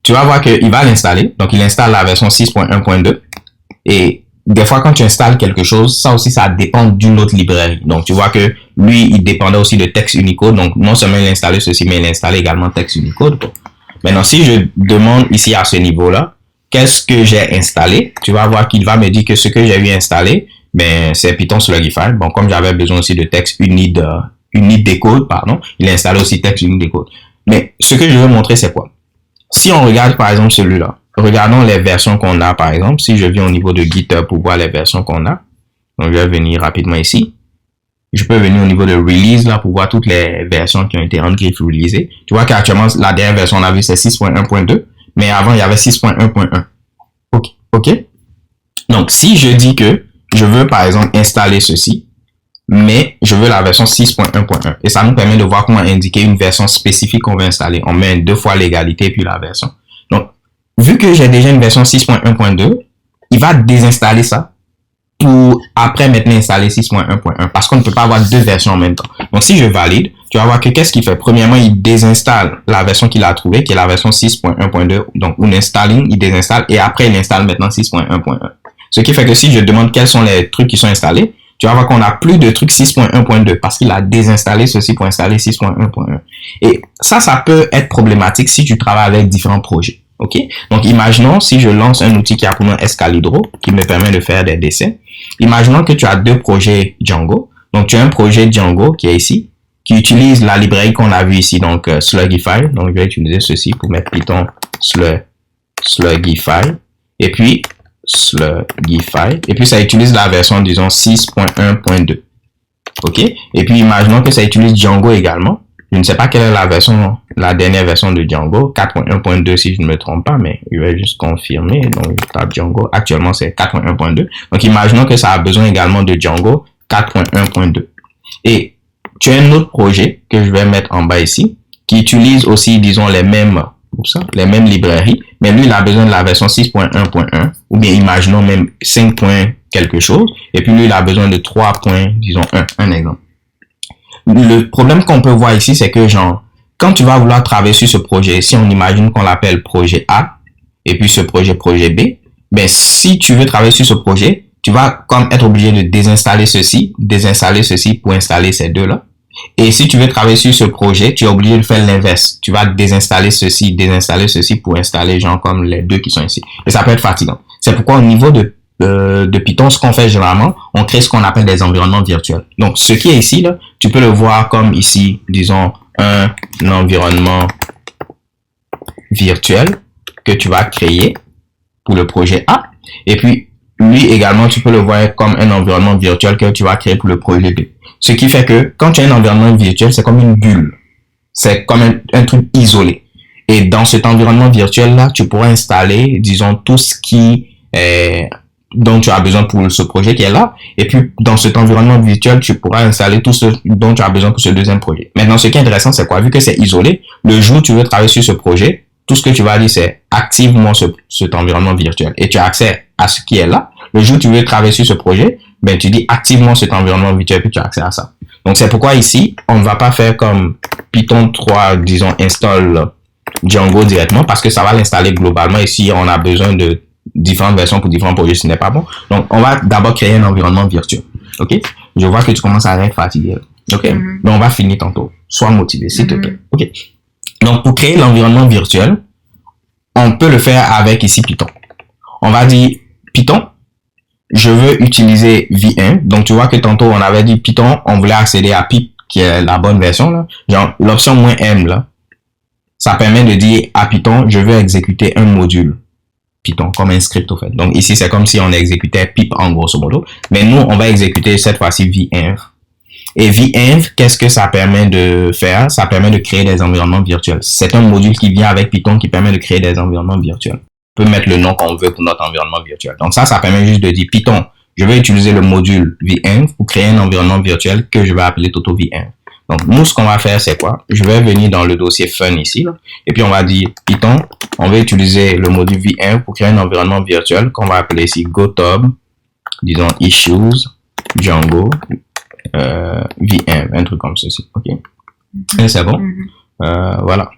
tu vas voir qu'il va l'installer. Donc il installe la version 6.1.2 et des fois quand tu installes quelque chose, ça aussi ça dépend d'une autre librairie. Donc tu vois que lui il dépendait aussi de Text Unicode. Donc non seulement il installait ceci, mais il installait également Text Unicode. Maintenant si je demande ici à ce niveau-là, qu'est-ce que j'ai installé, tu vas voir qu'il va me dire que ce que j'ai eu installé, ben, c'est Python Slugify. Bon, comme j'avais besoin aussi de Text Unit Decode, pardon, il a installé aussi Text Unit Decode. Mais ce que je veux montrer, c'est quoi? Si on regarde par exemple celui-là, regardons les versions qu'on a par exemple. Si je viens au niveau de GitHub pour voir les versions qu'on a, donc je vais venir rapidement ici. Je peux venir au niveau de release là pour voir toutes les versions qui ont été en griffe releasées. Tu vois qu'actuellement la dernière version on a vu c'est 6.1.2, mais avant il y avait 6.1.1. OK. Donc si je dis que je veux par exemple installer ceci, mais je veux la version 6.1.1 et ça nous permet de voir comment indiquer une version spécifique qu'on veut installer. On met deux fois l'égalité puis la version. Donc vu que j'ai déjà une version 6.1.2, il va désinstaller ça pour après maintenant installer 6.1.1 parce qu'on ne peut pas avoir deux versions en même temps. Donc si je valide, tu vas voir que qu'est-ce qu'il fait? Premièrement, il désinstalle la version qu'il a trouvée, qui est la version 6.1.2. Donc on installing, il désinstalle et après il installe maintenant 6.1.1. Ce qui fait que si je demande quels sont les trucs qui sont installés, tu vas voir qu'on a plus de trucs 6.1.2 parce qu'il a désinstallé ceci pour installer 6.1.1. Et ça peut être problématique si tu travailles avec différents projets. OK? Donc, imaginons si je lance un outil qui a pour nom Escalibro, qui me permet de faire des dessins. Imaginons que tu as deux projets Django. Donc, tu as un projet Django qui est ici, qui utilise la librairie qu'on a vue ici, donc Slugify. Donc, je vais utiliser ceci pour mettre Python Slugify. Et puis, Slugify. Et puis, ça utilise la version, disons, 6.1.2. OK? Et puis, imaginons que ça utilise Django également. Je ne sais pas quelle est la dernière version de Django, 4.1.2 si je ne me trompe pas, mais je vais juste confirmer. Donc, je tape Django. Actuellement, c'est 4.1.2. Donc, imaginons que ça a besoin également de Django 4.1.2. Et tu as un autre projet que je vais mettre en bas ici, qui utilise aussi, disons, les mêmes librairies, mais lui, il a besoin de la version 6.1.1, ou bien imaginons même 5. Quelque chose, et puis lui, il a besoin de 3. Disons, un exemple. Le problème qu'on peut voir ici, c'est que quand tu vas vouloir travailler sur ce projet, si on imagine qu'on l'appelle projet A, et puis ce projet B, ben, si tu veux travailler sur ce projet, tu vas comme être obligé de désinstaller ceci pour installer ces deux-là. Et si tu veux travailler sur ce projet, tu es obligé de faire l'inverse. Tu vas désinstaller ceci pour installer comme les deux qui sont ici. Et ça peut être fatigant. C'est pourquoi au niveau de Python, ce qu'on fait généralement, on crée ce qu'on appelle des environnements virtuels. Donc, ce qui est ici, là, tu peux le voir comme ici, disons, un environnement virtuel que tu vas créer pour le projet A. Et puis, lui également, tu peux le voir comme un environnement virtuel que tu vas créer pour le projet B. Ce qui fait que quand tu as un environnement virtuel, c'est comme une bulle. C'est comme un truc isolé. Et dans cet environnement virtuel-là, tu pourras installer, disons, tout ce qui est dont tu as besoin pour ce projet qui est là. Et puis, dans cet environnement virtuel, tu pourras installer tout ce dont tu as besoin pour ce deuxième projet. Maintenant, ce qui est intéressant, c'est quoi? Vu que c'est isolé, le jour où tu veux travailler sur ce projet, tout ce que tu vas dire, c'est active-moi cet environnement virtuel. Et tu as accès à ce qui est là. Le jour où tu veux travailler sur ce projet, ben, tu dis active-moi cet environnement virtuel, puis tu as accès à ça. Donc, c'est pourquoi ici, on ne va pas faire comme Python 3, disons, install Django directement, parce que ça va l'installer globalement. Et si on a besoin de différentes versions pour différents projets, ce n'est pas bon. Donc, on va d'abord créer un environnement virtuel. OK? Je vois que tu commences à être fatigué. OK? Mais on va finir tantôt. Sois motivé, s'il te plaît. OK? Donc, pour créer l'environnement virtuel, on peut le faire avec ici Python. On va dire Python, je veux utiliser v1. Donc, tu vois que tantôt, on avait dit Python, on voulait accéder à pip, qui est la bonne version, là. Genre, l'option -m, là, ça permet de dire à Python, je veux exécuter un module Python, comme un script, au fait. Donc, ici, c'est comme si on exécutait pip en grosso modo. Mais nous, on va exécuter cette fois-ci v1. Et VEnv, qu'est-ce que ça permet de faire? Ça permet de créer des environnements virtuels. C'est un module qui vient avec Python qui permet de créer des environnements virtuels. On peut mettre le nom qu'on veut pour notre environnement virtuel. Donc ça permet juste de dire Python, je vais utiliser le module VEnv pour créer un environnement virtuel que je vais appeler TotoVEnv. Donc nous, ce qu'on va faire, c'est quoi? Je vais venir dans le dossier Fun ici, là, et puis on va dire Python, on va utiliser le module VEnv pour créer un environnement virtuel qu'on va appeler ici GoTob, disons Issues, Django, VEnv, un truc comme ceci, ok? Et c'est bon? Voilà.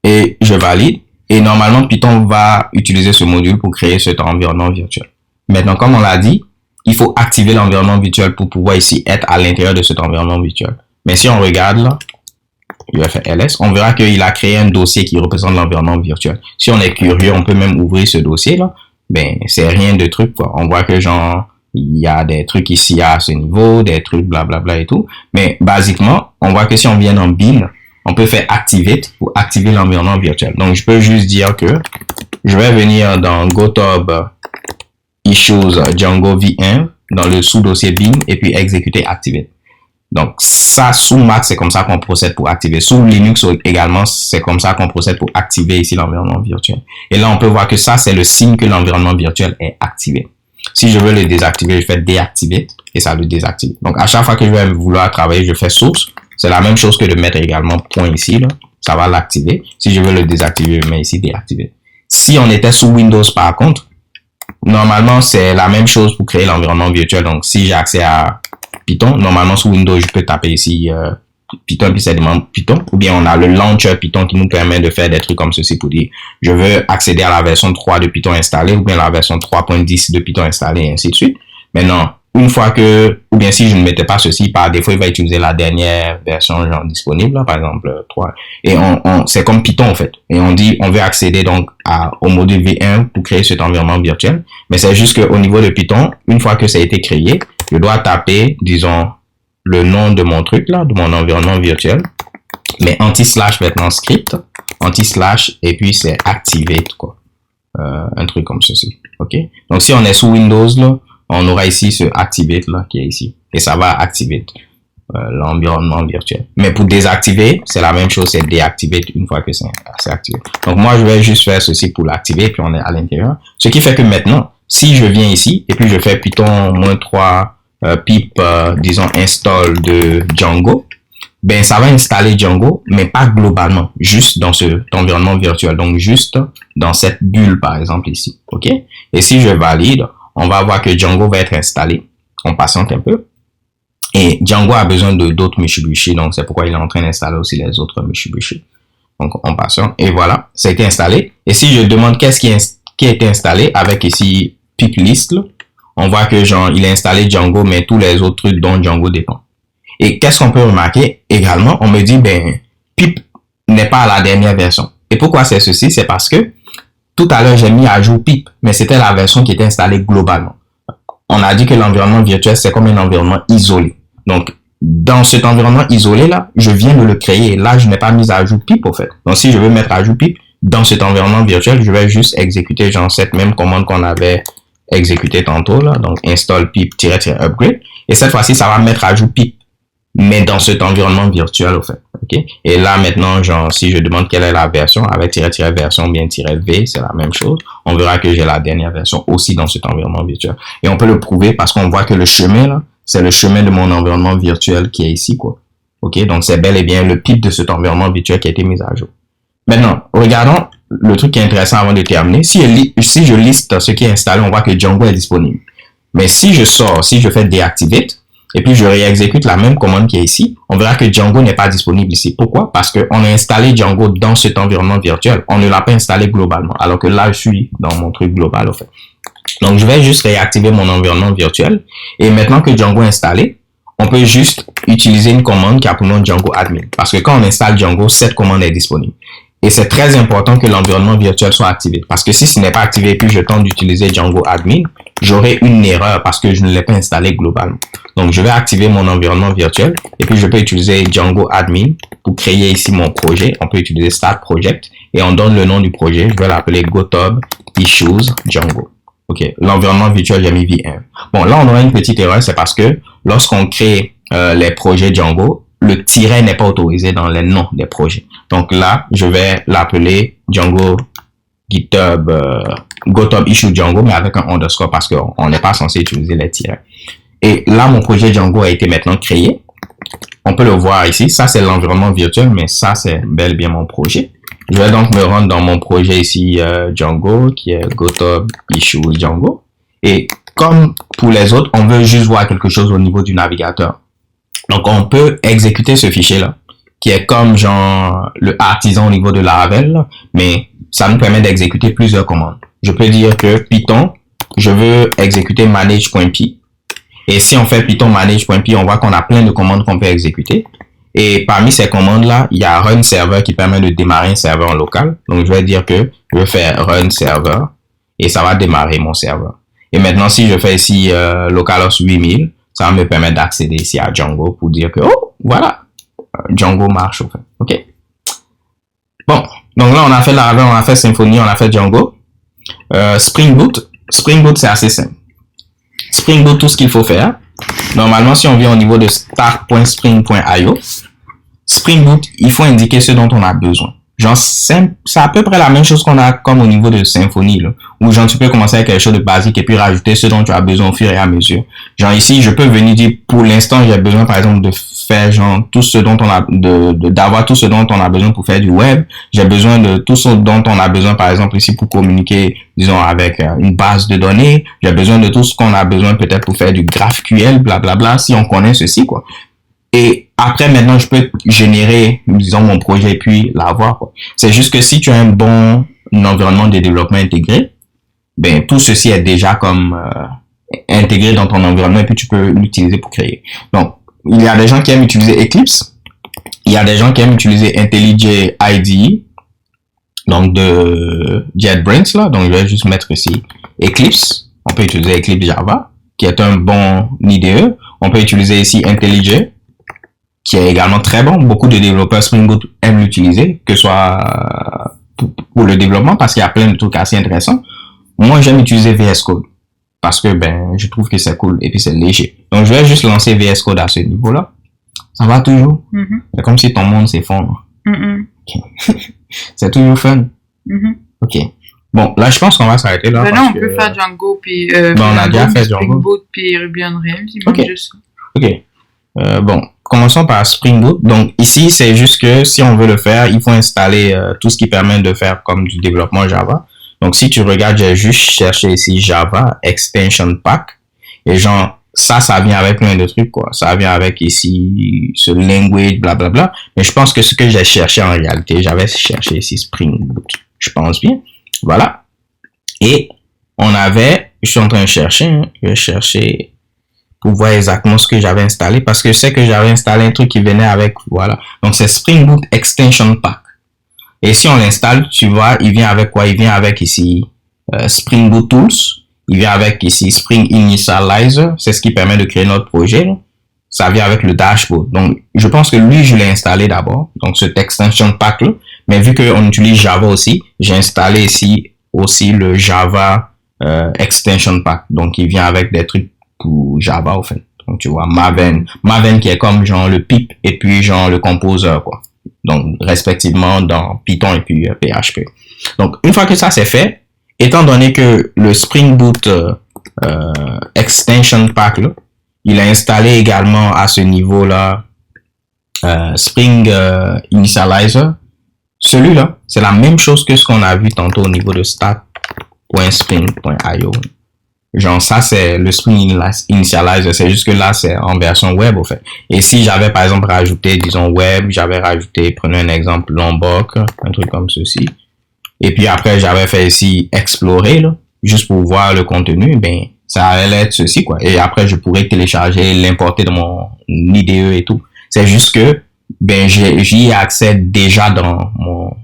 Et je valide. Et normalement, Python va utiliser ce module pour créer cet environnement virtuel. Maintenant, comme on l'a dit, il faut activer l'environnement virtuel pour pouvoir ici être à l'intérieur de cet environnement virtuel. Mais si on regarde là, je vais faire ls, on verra qu'il a créé un dossier qui représente l'environnement virtuel. Si on est curieux, on peut même ouvrir ce dossier là. Ben, c'est rien de truc, quoi. On voit que genre, il y a des trucs ici à ce niveau, des trucs blablabla et tout. Mais, basiquement, on voit que si on vient dans bin, on peut faire activate pour activer l'environnement virtuel. Donc, je peux juste dire que je vais venir dans GoTob Issues Django VEnv dans le sous-dossier bin et puis exécuter activate. Donc, ça, sous Mac, c'est comme ça qu'on procède pour activer. Sous Linux également, c'est comme ça qu'on procède pour activer ici l'environnement virtuel. Et là, on peut voir que ça, c'est le signe que l'environnement virtuel est activé. Si je veux le désactiver, je fais deactivate et ça le désactive. Donc, à chaque fois que je vais vouloir travailler, je fais source. C'est la même chose que de mettre également point ici, là. Ça va l'activer. Si je veux le désactiver, je mets ici déactiver. Si on était sous Windows, par contre, normalement, c'est la même chose pour créer l'environnement virtuel. Donc, si j'ai accès à Python, normalement, sous Windows, je peux taper ici Python, puis ça demande Python. Ou bien, on a le launcher Python qui nous permet de faire des trucs comme ceci pour dire, je veux accéder à la version 3 de Python installée, ou bien la version 3.10 de Python installée, et ainsi de suite. Maintenant, une fois que, ou bien si je ne mettais pas ceci, par défaut, il va utiliser la dernière version genre disponible, là, par exemple 3. Et c'est comme Python en fait. Et on dit, on veut accéder donc au module V1 pour créer cet environnement virtuel. Mais c'est juste qu'au niveau de Python, une fois que ça a été créé, je dois taper, disons, le nom de mon truc là, de mon environnement virtuel. Mais anti-slash maintenant script, anti-slash, et puis c'est activate, quoi. Un truc comme ceci. OK? Donc si on est sous Windows là, on aura ici ce activate là qui est ici. Et ça va activer l'environnement virtuel. Mais pour désactiver, c'est la même chose, c'est deactivate une fois que c'est activé. Donc moi, je vais juste faire ceci pour l'activer, puis on est à l'intérieur. Ce qui fait que maintenant, si je viens ici, et puis je fais Python -3 pip, disons, install de Django, ben ça va installer Django, mais pas globalement, juste dans cet environnement virtuel. Donc juste dans cette bulle, par exemple, ici. OK? Et si je valide, on va voir que Django va être installé. On patiente un peu. Et Django a besoin de d'autres Mitsubishi, donc c'est pourquoi il est en train d'installer aussi les autres Mitsubishi. Donc on patiente. Et voilà, ça a été installé. Et si je demande qu'est-ce qui a été installé avec ici pip list, là, on voit que genre il a installé Django, mais tous les autres trucs dont Django dépend. Et qu'est-ce qu'on peut remarquer également? On me dit, ben, pip n'est pas à la dernière version. Et pourquoi c'est ceci? C'est parce que tout à l'heure, j'ai mis à jour pip, mais c'était la version qui était installée globalement. On a dit que l'environnement virtuel, c'est comme un environnement isolé. Donc, dans cet environnement isolé-là, je viens de le créer. Là, je n'ai pas mis à jour pip, au fait. Donc, si je veux mettre à jour pip, dans cet environnement virtuel, je vais juste exécuter, genre, cette même commande qu'on avait exécutée tantôt, là. Donc, install pip-upgrade. Et cette fois-ci, ça va mettre à jour pip, mais dans cet environnement virtuel, au fait. OK? Et là, maintenant, genre, si je demande quelle est la version, avec -version, bien -v, c'est la même chose. On verra que j'ai la dernière version aussi dans cet environnement virtuel. Et on peut le prouver parce qu'on voit que le chemin, là, c'est le chemin de mon environnement virtuel qui est ici, quoi. OK? Donc, c'est bel et bien le pip de cet environnement virtuel qui a été mis à jour. Maintenant, regardons le truc qui est intéressant avant de terminer. Si je liste ce qui est installé, on voit que Django est disponible. Mais si je sors, si je fais deactivate, et puis je réexécute la même commande qui est ici, on verra que Django n'est pas disponible ici. Pourquoi? Parce qu'on a installé Django dans cet environnement virtuel. On ne l'a pas installé globalement. Alors que là, je suis dans mon truc global, au fait. Donc, je vais juste réactiver mon environnement virtuel. Et maintenant que Django est installé, on peut juste utiliser une commande qui a pour nom Django admin. Parce que quand on installe Django, cette commande est disponible. Et c'est très important que l'environnement virtuel soit activé. Parce que si ce n'est pas activé, puis je tente d'utiliser Django admin, j'aurai une erreur parce que je ne l'ai pas installé globalement. Donc, je vais activer mon environnement virtuel et puis je peux utiliser Django admin pour créer ici mon projet. On peut utiliser start project et on donne le nom du projet. Je vais l'appeler GoTob Issues Django. OK. L'environnement virtuel, j'ai mis VM. Bon, là, on aura une petite erreur. C'est parce que lorsqu'on crée les projets Django, le tiret n'est pas autorisé dans les noms des projets. Donc là, je vais l'appeler Django GitHub, GitHub issue Django, mais avec un underscore parce qu'on n'est pas censé utiliser les tirets. Et là, mon projet Django a été maintenant créé. On peut le voir ici. Ça, c'est l'environnement virtuel, mais ça, c'est bel et bien mon projet. Je vais donc me rendre dans mon projet ici Django, qui est GitHub issue Django. Et comme pour les autres, on veut juste voir quelque chose au niveau du navigateur. Donc, on peut exécuter ce fichier-là, qui est comme genre le artisan au niveau de Laravel, mais ça nous permet d'exécuter plusieurs commandes. Je peux dire que Python, je veux exécuter manage.py. Et si on fait Python manage.py, on voit qu'on a plein de commandes qu'on peut exécuter. Et parmi ces commandes-là, il y a run server qui permet de démarrer un serveur local. Donc, je vais dire que je vais faire run server et ça va démarrer mon serveur. Et maintenant, si je fais ici localhost 8000, ça va me permettre d'accéder ici à Django pour dire que, oh, voilà, Django marche, au fait. OK. Bon, donc là, on a fait Laravel, on a fait Symfony, on a fait Django. Spring Boot, c'est assez simple. Spring Boot, tout ce qu'il faut faire. Normalement, si on vient au niveau de start.spring.io, Spring Boot, il faut indiquer ce dont on a besoin. Genre, c'est à peu près la même chose qu'on a comme au niveau de Symfony, là, où genre, tu peux commencer avec quelque chose de basique et puis rajouter ce dont tu as besoin au fur et à mesure. Genre, ici, je peux venir dire, pour l'instant, j'ai besoin, par exemple, de faire, genre, tout ce dont on a, d'avoir tout ce dont on a besoin pour faire du web. J'ai besoin de tout ce dont on a besoin, par exemple, ici, pour communiquer, disons, avec une base de données. J'ai besoin de tout ce qu'on a besoin, peut-être, pour faire du GraphQL, blablabla, si on connaît ceci, quoi. Et après, maintenant, je peux générer, disons, mon projet et puis l'avoir, quoi. C'est juste que si tu as un bon environnement de développement intégré, ben, tout ceci est déjà comme intégré dans ton environnement et puis tu peux l'utiliser pour créer. Donc, il y a des gens qui aiment utiliser Eclipse. Il y a des gens qui aiment utiliser IntelliJ IDE. Donc, de JetBrains, là. Donc, je vais juste mettre ici Eclipse. On peut utiliser Eclipse Java, qui est un bon IDE. On peut utiliser ici IntelliJ, qui est également très bon. Beaucoup de développeurs Spring Boot aiment l'utiliser, que ce soit pour le développement, parce qu'il y a plein de trucs assez intéressants. Moi, j'aime utiliser VS Code, parce que ben, je trouve que c'est cool et puis c'est léger. Donc, je vais juste lancer VS Code à ce niveau-là. Ça va toujours. C'est comme si ton monde s'effondre. Okay. C'est toujours fun. OK. Bon, là, je pense qu'on va s'arrêter là. Non, on peut faire Django, puis on a déjà fait Spring Django. Boot, puis Ruby on Rails. OK. Juste... OK. Bon, commençons par Spring Boot. Donc, ici, c'est juste que si on veut le faire, il faut installer tout ce qui permet de faire comme du développement Java. Donc, si tu regardes, j'ai juste cherché ici Java Extension Pack. Et genre, ça vient avec plein de trucs, quoi. Ça vient avec ici ce language, blablabla. Mais je pense que ce que j'ai cherché en réalité, j'avais cherché ici Spring Boot. Je pense bien. Voilà. Et on avait, je suis en train de chercher, hein, je vais chercher pour voir exactement ce que j'avais installé, parce que je sais que j'avais installé un truc qui venait avec, voilà. Donc, c'est Spring Boot Extension Pack. Et si on l'installe, tu vois, il vient avec quoi? Il vient avec ici Spring Boot Tools. Il vient avec ici Spring Initializer. C'est ce qui permet de créer notre projet, là. Ça vient avec le dashboard. Donc, je pense que lui, je l'ai installé d'abord. Donc, cet extension pack là. Mais vu qu'on utilise Java aussi, j'ai installé ici aussi le Java Extension Pack. Donc, il vient avec des trucs pour Java, au fait. Donc, tu vois, Maven qui est comme genre le pip et puis genre le composer, quoi. Donc, respectivement dans Python et puis PHP. Donc, une fois que ça c'est fait, étant donné que le Spring Boot Extension Pack, là, il a installé également à ce niveau-là Spring Initializer. Celui-là, c'est la même chose que ce qu'on a vu tantôt au niveau de start.spring.io. Genre, ça, c'est le Spring Initializer. C'est juste que là, c'est en version web, au fait. Et si j'avais, par exemple, rajouté, disons, web, j'avais rajouté, prenez un exemple, Lombok, un truc comme ceci. Et puis après, j'avais fait ici explorer, là, juste pour voir le contenu, ben, ça allait être ceci, quoi. Et après, je pourrais télécharger, l'importer dans mon IDE et tout. C'est juste que, ben, j'y ai accès déjà dans mon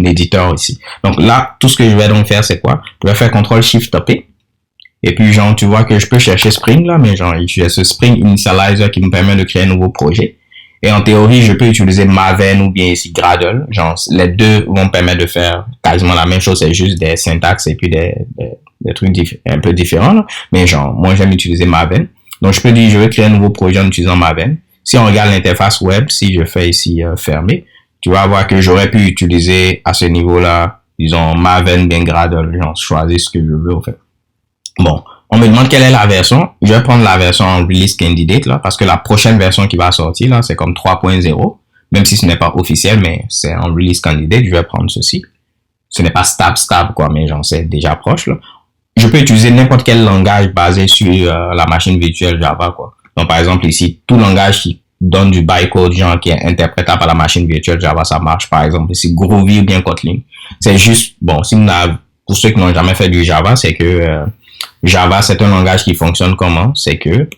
éditeur ici. Donc là, tout ce que je vais donc faire, c'est quoi? Je vais faire CTRL-SHIFT-P. Et puis, genre, tu vois que je peux chercher Spring, là, mais genre, j'ai ce Spring Initializer qui me permet de créer un nouveau projet. Et en théorie, je peux utiliser Maven ou bien ici Gradle. Genre, les deux vont me permettre de faire quasiment la même chose, c'est juste des syntaxes et puis des trucs un peu différents, là. Mais genre, moi, j'aime utiliser Maven. Donc, je peux dire, je vais créer un nouveau projet en utilisant Maven. Si on regarde l'interface web, si je fais ici fermer, tu vas voir que j'aurais pu utiliser à ce niveau-là, disons, Maven bien Gradle, genre, choisir ce que je veux, en fait. Bon, on me demande quelle est la version. Je vais prendre la version en release candidate, là, parce que la prochaine version qui va sortir, là, c'est comme 3.0, même si ce n'est pas officiel, mais c'est en release candidate, je vais prendre ceci. Ce n'est pas stable, quoi, mais j'en sais déjà proche, là. Je peux utiliser n'importe quel langage basé sur la machine virtuelle Java, quoi. Donc, par exemple, ici, tout langage qui donne du bytecode, genre, qui est interprétable par la machine virtuelle Java, ça marche. Par exemple, ici, Groovy ou bien Kotlin. C'est juste, bon, si vous avez, pour ceux qui n'ont jamais fait du Java, c'est que Java, c'est un langage qui fonctionne comment? C'est que,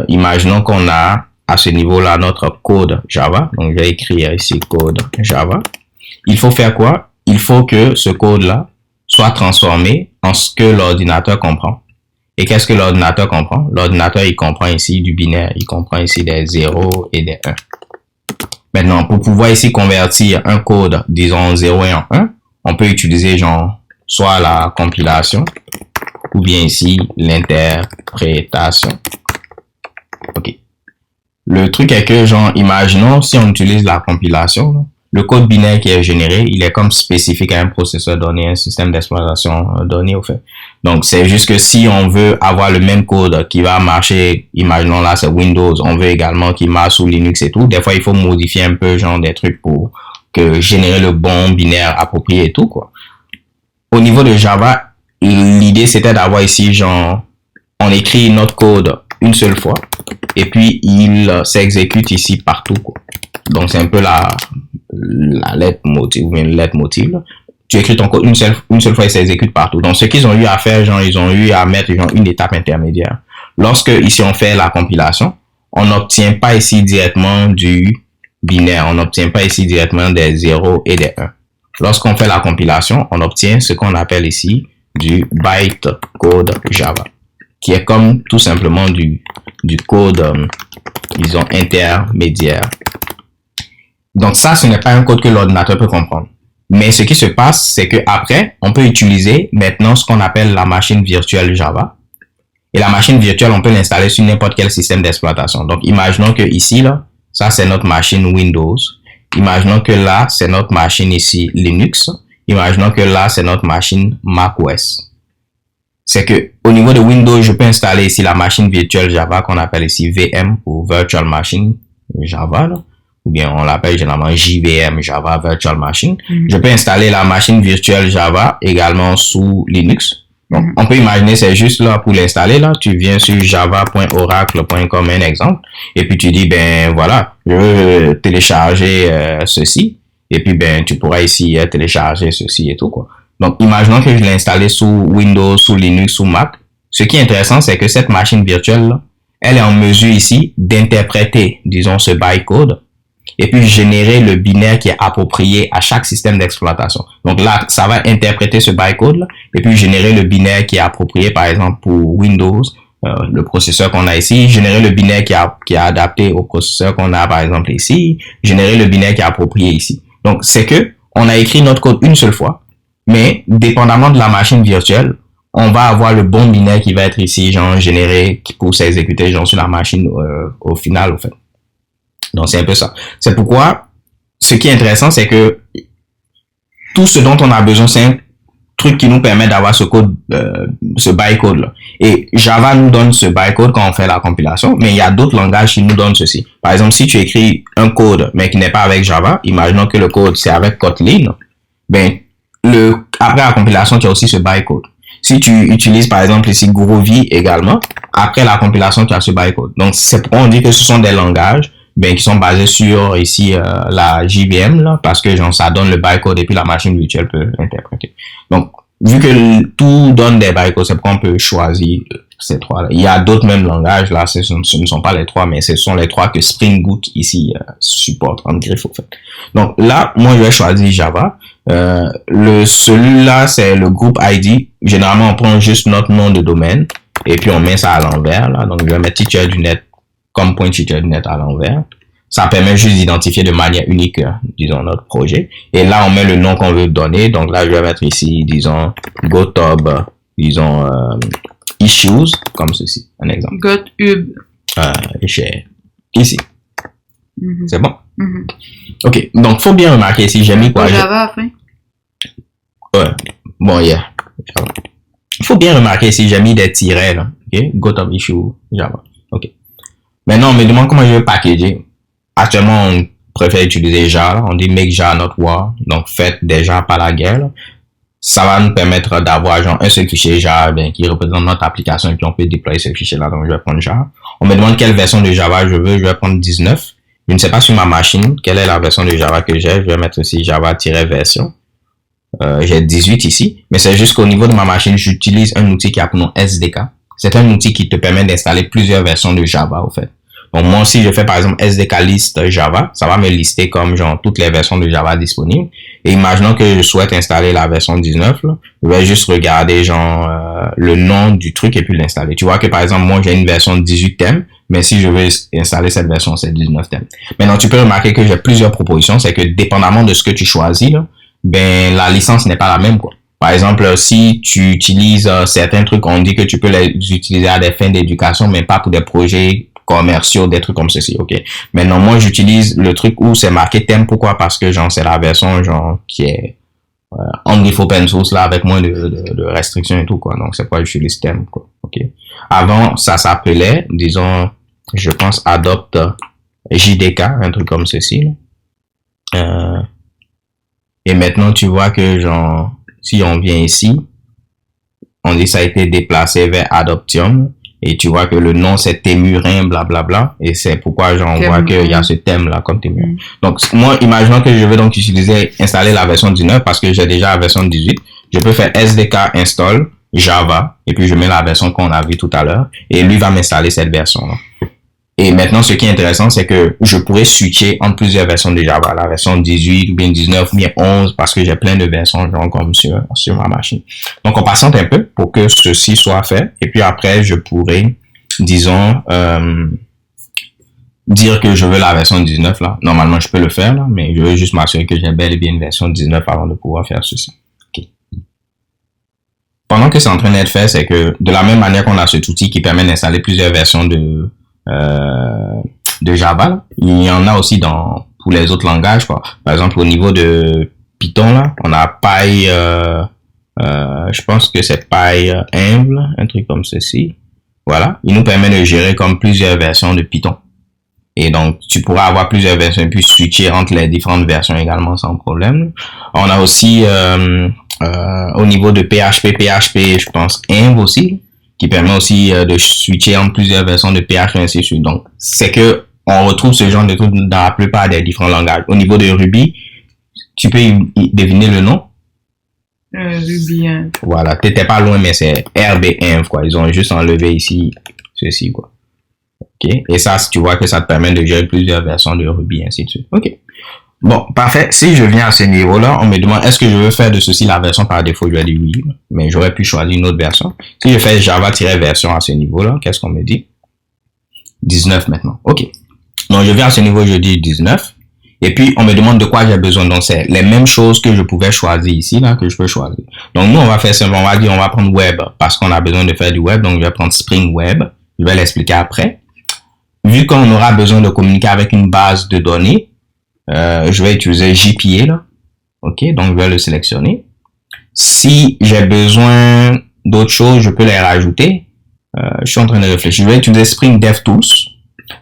imaginons qu'on a à ce niveau-là notre code Java. Donc, je vais écrire ici code Java. Il faut faire quoi? Il faut que ce code-là soit transformé en ce que l'ordinateur comprend. Et qu'est-ce que l'ordinateur comprend? L'ordinateur, il comprend ici du binaire. Il comprend ici des 0 et des 1. Maintenant, pour pouvoir ici convertir un code, disons 0 et en 1, on peut utiliser genre soit la compilation ou bien ici l'interprétation. Ok. Le truc est que genre, imaginons si on utilise la compilation, le code binaire qui est généré, il est comme spécifique à un processeur donné, un système d'exploitation donné au fait. Donc, c'est juste que si on veut avoir le même code qui va marcher, imaginons là, c'est Windows, on veut également qu'il marche sous Linux et tout, des fois, il faut modifier un peu, genre, des trucs pour que générer le bon binaire approprié et tout, quoi. Au niveau de Java, l'idée, c'était d'avoir ici, genre, on écrit notre code une seule fois, et puis, il s'exécute ici partout, quoi. Donc, c'est un peu la lettre motive ou une lettre motive. Tu écris ton code une seule fois et ça exécute partout. Donc, ce qu'ils ont eu à faire, genre, ils ont eu à mettre genre, une étape intermédiaire. Lorsque ici on fait la compilation, on n'obtient pas ici directement du binaire. On n'obtient pas ici directement des 0 et des 1. Lorsqu'on fait la compilation, on obtient ce qu'on appelle ici du bytecode Java, qui est comme tout simplement du code, disons, intermédiaire. Donc ça, ce n'est pas un code que l'ordinateur peut comprendre. Mais ce qui se passe, c'est que après, on peut utiliser maintenant ce qu'on appelle la machine virtuelle Java. Et la machine virtuelle, on peut l'installer sur n'importe quel système d'exploitation. Donc, imaginons que ici, là, ça c'est notre machine Windows. Imaginons que là, c'est notre machine ici Linux. Imaginons que là, c'est notre machine macOS. C'est que au niveau de Windows, je peux installer ici la machine virtuelle Java qu'on appelle ici VM ou Virtual Machine Java, là. Ou bien on l'appelle généralement JVM, Java Virtual Machine. Je peux installer la machine virtuelle Java également sous Linux. Donc, on peut imaginer, c'est juste là pour l'installer, là, tu viens sur java.oracle.com, un exemple, et puis tu dis, ben voilà, je veux télécharger ceci, et puis ben tu pourras ici télécharger ceci et tout, quoi. Donc, imaginons que je l'ai installé sous Windows, sous Linux, sous Mac. Ce qui est intéressant, c'est que cette machine virtuelle, là, elle est en mesure ici d'interpréter, disons, ce bytecode, et puis générer le binaire qui est approprié à chaque système d'exploitation. Donc là, ça va interpréter ce bytecode là, et puis générer le binaire qui est approprié, par exemple, pour Windows, le processeur qu'on a ici, générer le binaire qui est adapté au processeur qu'on a, par exemple, ici, générer le binaire qui est approprié ici. Donc, c'est que on a écrit notre code une seule fois, mais dépendamment de la machine virtuelle, on va avoir le bon binaire qui va être ici, genre, généré pour s'exécuter, genre, sur la machine au final, au fait. Donc, c'est un peu ça. C'est pourquoi, ce qui est intéressant, c'est que tout ce dont on a besoin, c'est un truc qui nous permet d'avoir ce code, ce bytecode-là. Et Java nous donne ce bytecode quand on fait la compilation, mais il y a d'autres langages qui nous donnent ceci. Par exemple, si tu écris un code, mais qui n'est pas avec Java, imaginons que le code, c'est avec Kotlin, ben, après la compilation, tu as aussi ce bytecode. Si tu utilises, par exemple, ici Groovy également, après la compilation, tu as ce bytecode. Donc, c'est pourquoi on dit que ce sont des langages ben, qui sont basés sur ici la JVM là, parce que genre ça donne le bytecode et puis la machine virtuelle peut l'interpréter. Donc vu que tout donne des bytecodes, c'est pourquoi on peut choisir ces trois là. Il y a d'autres mêmes langages là, ce ne sont pas les trois, mais ce sont les trois que Spring Boot ici supporte en griffe au fait. Donc là, moi je vais choisir Java. Celui-là c'est le groupe ID. Généralement on prend juste notre nom de domaine et puis on met ça à l'envers là. Donc je vais mettre teacher du net comme point teacher du net à l'envers. Ça permet juste d'identifier de manière unique, disons, notre projet. Et là, on met le nom qu'on veut donner. Donc là, je vais mettre ici, disons, GoTob, disons, issues, comme ceci, un exemple. Got hub. Ici. Mhm. C'est bon? Mhm. Ok, donc faut bien remarquer ici, j'ai mis quoi? Java à la fin. Ouais, bon, yeah. Il faut bien remarquer ici, j'ai mis des tirets, là. Ok, got of issue, Java. Ok. Maintenant, on me demande comment je veux packager. Actuellement, on préfère utiliser jar, on dit make jar not war, donc faites déjà pas la guerre, là. Ça va nous permettre d'avoir genre un seul fichier jar qui représente notre application et puis on peut déployer ce fichier là, donc je vais prendre jar. On me demande quelle version de Java je veux, je vais prendre 19. Je ne sais pas sur ma machine quelle est la version de Java que j'ai, je vais mettre ici Java-version. J'ai 18 ici, mais c'est juste qu'au niveau de ma machine, j'utilise un outil qui a pour nom SDK. C'est un outil qui te permet d'installer plusieurs versions de Java, au fait. Donc, moi, si je fais, par exemple, SDK list Java, ça va me lister comme, genre, toutes les versions de Java disponibles. Et imaginons que je souhaite installer la version 19, là, je vais juste regarder, genre, le nom du truc et puis l'installer. Tu vois que, par exemple, moi, j'ai une version 18 thèmes, mais si je veux installer cette version, c'est 19 thèmes. Maintenant, tu peux remarquer que j'ai plusieurs propositions. C'est que, dépendamment de ce que tu choisis, là, ben, la licence n'est pas la même, quoi. Par exemple, si tu utilises certains trucs, on dit que tu peux les utiliser à des fins d'éducation, mais pas pour des projets commerciaux, des trucs comme ceci, ok. Maintenant, moi, j'utilise le truc où c'est marqué thème. Pourquoi? Parce que, genre, c'est la version, genre, qui est on open source, là, avec moins de restrictions et tout, quoi. Donc, c'est pourquoi j'utilise thème, quoi, ok. Avant, ça s'appelait, disons, je pense, Adopt JDK, un truc comme ceci, là. Et maintenant, tu vois que, genre, si on vient ici, on dit ça a été déplacé vers Adoptium. Et tu vois que le nom, c'est Témurin, blablabla. Et c'est pourquoi, genre, on voit qu'il y a ce thème-là comme Témurin. Donc, moi, imaginons que je veux donc installer la version 19 parce que j'ai déjà la version 18. Je peux faire SDK install Java. Et puis, je mets la version qu'on a vue tout à l'heure. Et lui va m'installer cette version-là. Et maintenant, ce qui est intéressant, c'est que je pourrais switcher entre plusieurs versions de Java, la version 18 ou bien 19 ou bien 11, parce que j'ai plein de versions genre comme sur ma machine. Donc, on patiente un peu pour que ceci soit fait. Et puis après, je pourrais, disons, dire que je veux la version 19 là. Normalement, je peux le faire là, mais je veux juste m'assurer que j'ai bel et bien une version 19 avant de pouvoir faire ceci. Okay. Pendant que c'est en train d'être fait, c'est que de la même manière qu'on a cet outil qui permet d'installer plusieurs versions de Java, là. Il y en a aussi pour les autres langages, quoi. Par exemple, au niveau de Python, là, on a Py, je pense que c'est PyEnv, un truc comme ceci. Voilà. Il nous permet de gérer comme plusieurs versions de Python. Et donc, tu pourras avoir plusieurs versions et puis switcher entre les différentes versions également sans problème. On a aussi, au niveau de PHP, je pense, Env aussi, qui permet aussi de switcher entre plusieurs versions de PHP et ainsi de suite. Donc, c'est que on retrouve ce genre de trucs dans la plupart des différents langages. Au niveau de Ruby, tu peux deviner le nom? Ruby Env. Voilà, t'étais pas loin, mais c'est RBEnv, quoi. Ils ont juste enlevé ici ceci, quoi. Ok, et ça, tu vois que ça te permet de gérer plusieurs versions de Ruby, ainsi de suite. Ok. Bon, parfait. Si je viens à ce niveau-là, on me demande est-ce que je veux faire de ceci la version par défaut? Je vais dire oui, mais j'aurais pu choisir une autre version. Si je fais Java-version à ce niveau-là, qu'est-ce qu'on me dit? 19 maintenant. Ok. Donc, je viens à ce niveau, je dis 19. Et puis, on me demande de quoi j'ai besoin. Donc, c'est les mêmes choses que je pouvais choisir ici, là, que je peux choisir. Donc, nous, on va faire simplement, on va dire, on va prendre web parce qu'on a besoin de faire du web. Donc, je vais prendre Spring Web. Je vais l'expliquer après. Vu qu'on aura besoin de communiquer avec une base de données, je vais utiliser JPA là. Ok, donc je vais le sélectionner. Si j'ai besoin d'autres choses, je peux les rajouter. Je suis en train de réfléchir. Je vais utiliser Spring DevTools.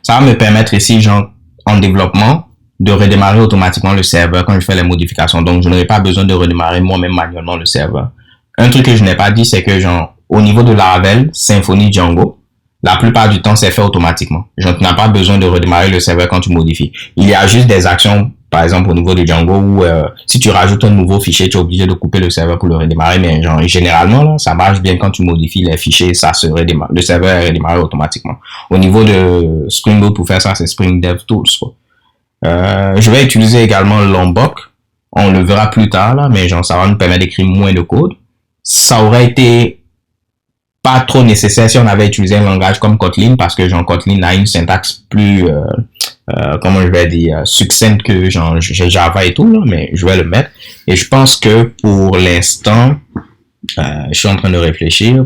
Ça va me permettre ici, genre, en développement, de redémarrer automatiquement le serveur quand je fais les modifications. Donc, je n'aurai pas besoin de redémarrer moi-même manuellement le serveur. Un truc que je n'ai pas dit, c'est que, genre, au niveau de Laravel, Symfony, Django, la plupart du temps, c'est fait automatiquement. Genre, tu n'as pas besoin de redémarrer le serveur quand tu modifies. Il y a juste des actions, par exemple, au niveau de Django, où si tu rajoutes un nouveau fichier, tu es obligé de couper le serveur pour le redémarrer. Mais genre, généralement, là, ça marche bien quand tu modifies les fichiers, ça se redémarre. Le serveur est redémarré automatiquement. Au niveau de Spring Boot, pour faire ça, c'est Spring DevTools, quoi. Je vais utiliser également Lombok. On le verra plus tard, là, mais genre, ça va nous permettre d'écrire moins de code. Ça aurait été pas trop nécessaire si on avait utilisé un langage comme Kotlin, parce que genre Kotlin a une syntaxe plus comment je vais dire succincte que genre Java et tout là, mais je vais le mettre. Et je pense que pour l'instant je suis en train de réfléchir,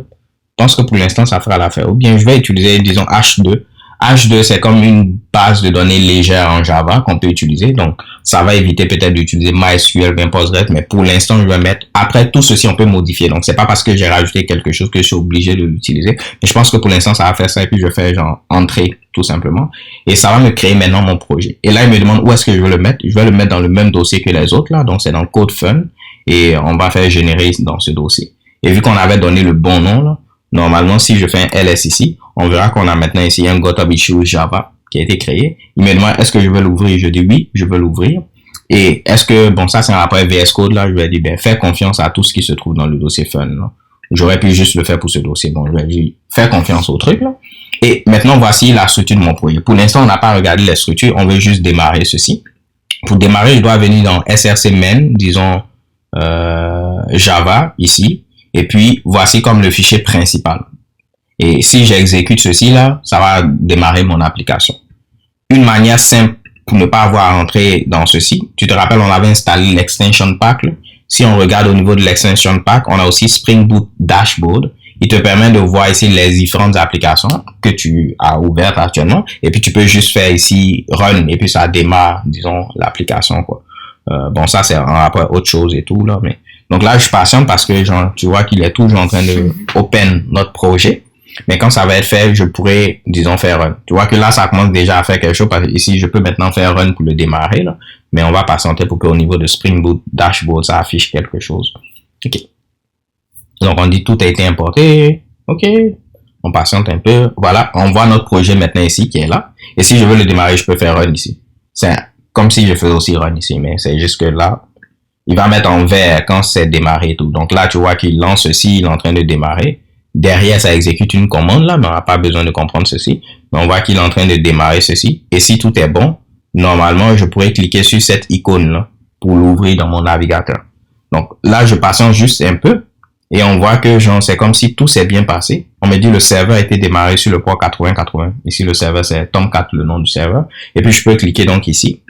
pense que pour l'instant, ça fera l'affaire. Ou bien je vais utiliser, disons, H2. H2, c'est comme une base de données légère en Java qu'on peut utiliser. Donc, ça va éviter peut-être d'utiliser MySQL, bien Postgres, mais pour l'instant, je vais mettre, après tout ceci, on peut modifier. Donc, c'est pas parce que j'ai rajouté quelque chose que je suis obligé de l'utiliser. Mais je pense que pour l'instant, ça va faire ça et puis je vais faire genre entrée, tout simplement. Et ça va me créer maintenant mon projet. Et là, il me demande où est-ce que je vais le mettre. Je vais le mettre dans le même dossier que les autres, là. Donc, c'est dans Code Fun. Et on va faire générer dans ce dossier. Et vu qu'on avait donné le bon nom, là, normalement, si je fais un ls ici, on verra qu'on a maintenant ici un GitHub Issues Java qui a été créé. Il me demande est-ce que je veux l'ouvrir. Je dis oui, je veux l'ouvrir. Et est-ce que, bon, ça c'est un rapport VS Code là, je vais dire, ben, fais confiance à tout ce qui se trouve dans le dossier Fun, là. J'aurais pu juste le faire pour ce dossier. Bon, je vais dire, faire confiance au truc, là. Et maintenant, voici la structure de mon projet. Pour l'instant, on n'a pas regardé les structures. On veut juste démarrer ceci. Pour démarrer, je dois venir dans src main, disons, Java, ici. Et puis, voici comme le fichier principal. Et si j'exécute ceci là, ça va démarrer mon application. Une manière simple pour ne pas avoir à entrer dans ceci, tu te rappelles, on avait installé l'extension pack. Là. Si on regarde au niveau de l'extension pack, on a aussi Spring Boot Dashboard. Il te permet de voir ici les différentes applications que tu as ouvertes actuellement. Et puis, tu peux juste faire ici Run et puis ça démarre, disons, l'application, quoi. Bon, ça, c'est en rapport à autre chose et tout, là. Mais donc là, je patiente parce que, genre, tu vois qu'il est toujours en train de open notre projet. Mais quand ça va être fait, je pourrais, disons, faire run. Tu vois que là, ça commence déjà à faire quelque chose parce que ici, je peux maintenant faire run pour le démarrer, là. Mais on va patienter pour qu'au niveau de Spring Boot Dashboard, ça affiche quelque chose. OK. Donc, on dit tout a été importé. OK. On patiente un peu. Voilà. On voit notre projet maintenant ici qui est là. Et si je veux le démarrer, je peux faire run ici. C'est comme si je faisais aussi run ici. Mais c'est juste que là, il va mettre en vert quand c'est démarré et tout. Donc là, tu vois qu'il lance ceci, il est en train de démarrer. Derrière, ça exécute une commande là, mais on n'a pas besoin de comprendre ceci. Mais on voit qu'il est en train de démarrer ceci. Et si tout est bon, normalement, je pourrais cliquer sur cette icône là pour l'ouvrir dans mon navigateur. Donc là, je patiente juste un peu et on voit que genre c'est comme si tout s'est bien passé. On me dit le serveur a été démarré sur le port 8080. Ici, le serveur, c'est Tomcat, le nom du serveur. Et puis, je peux cliquer donc ici.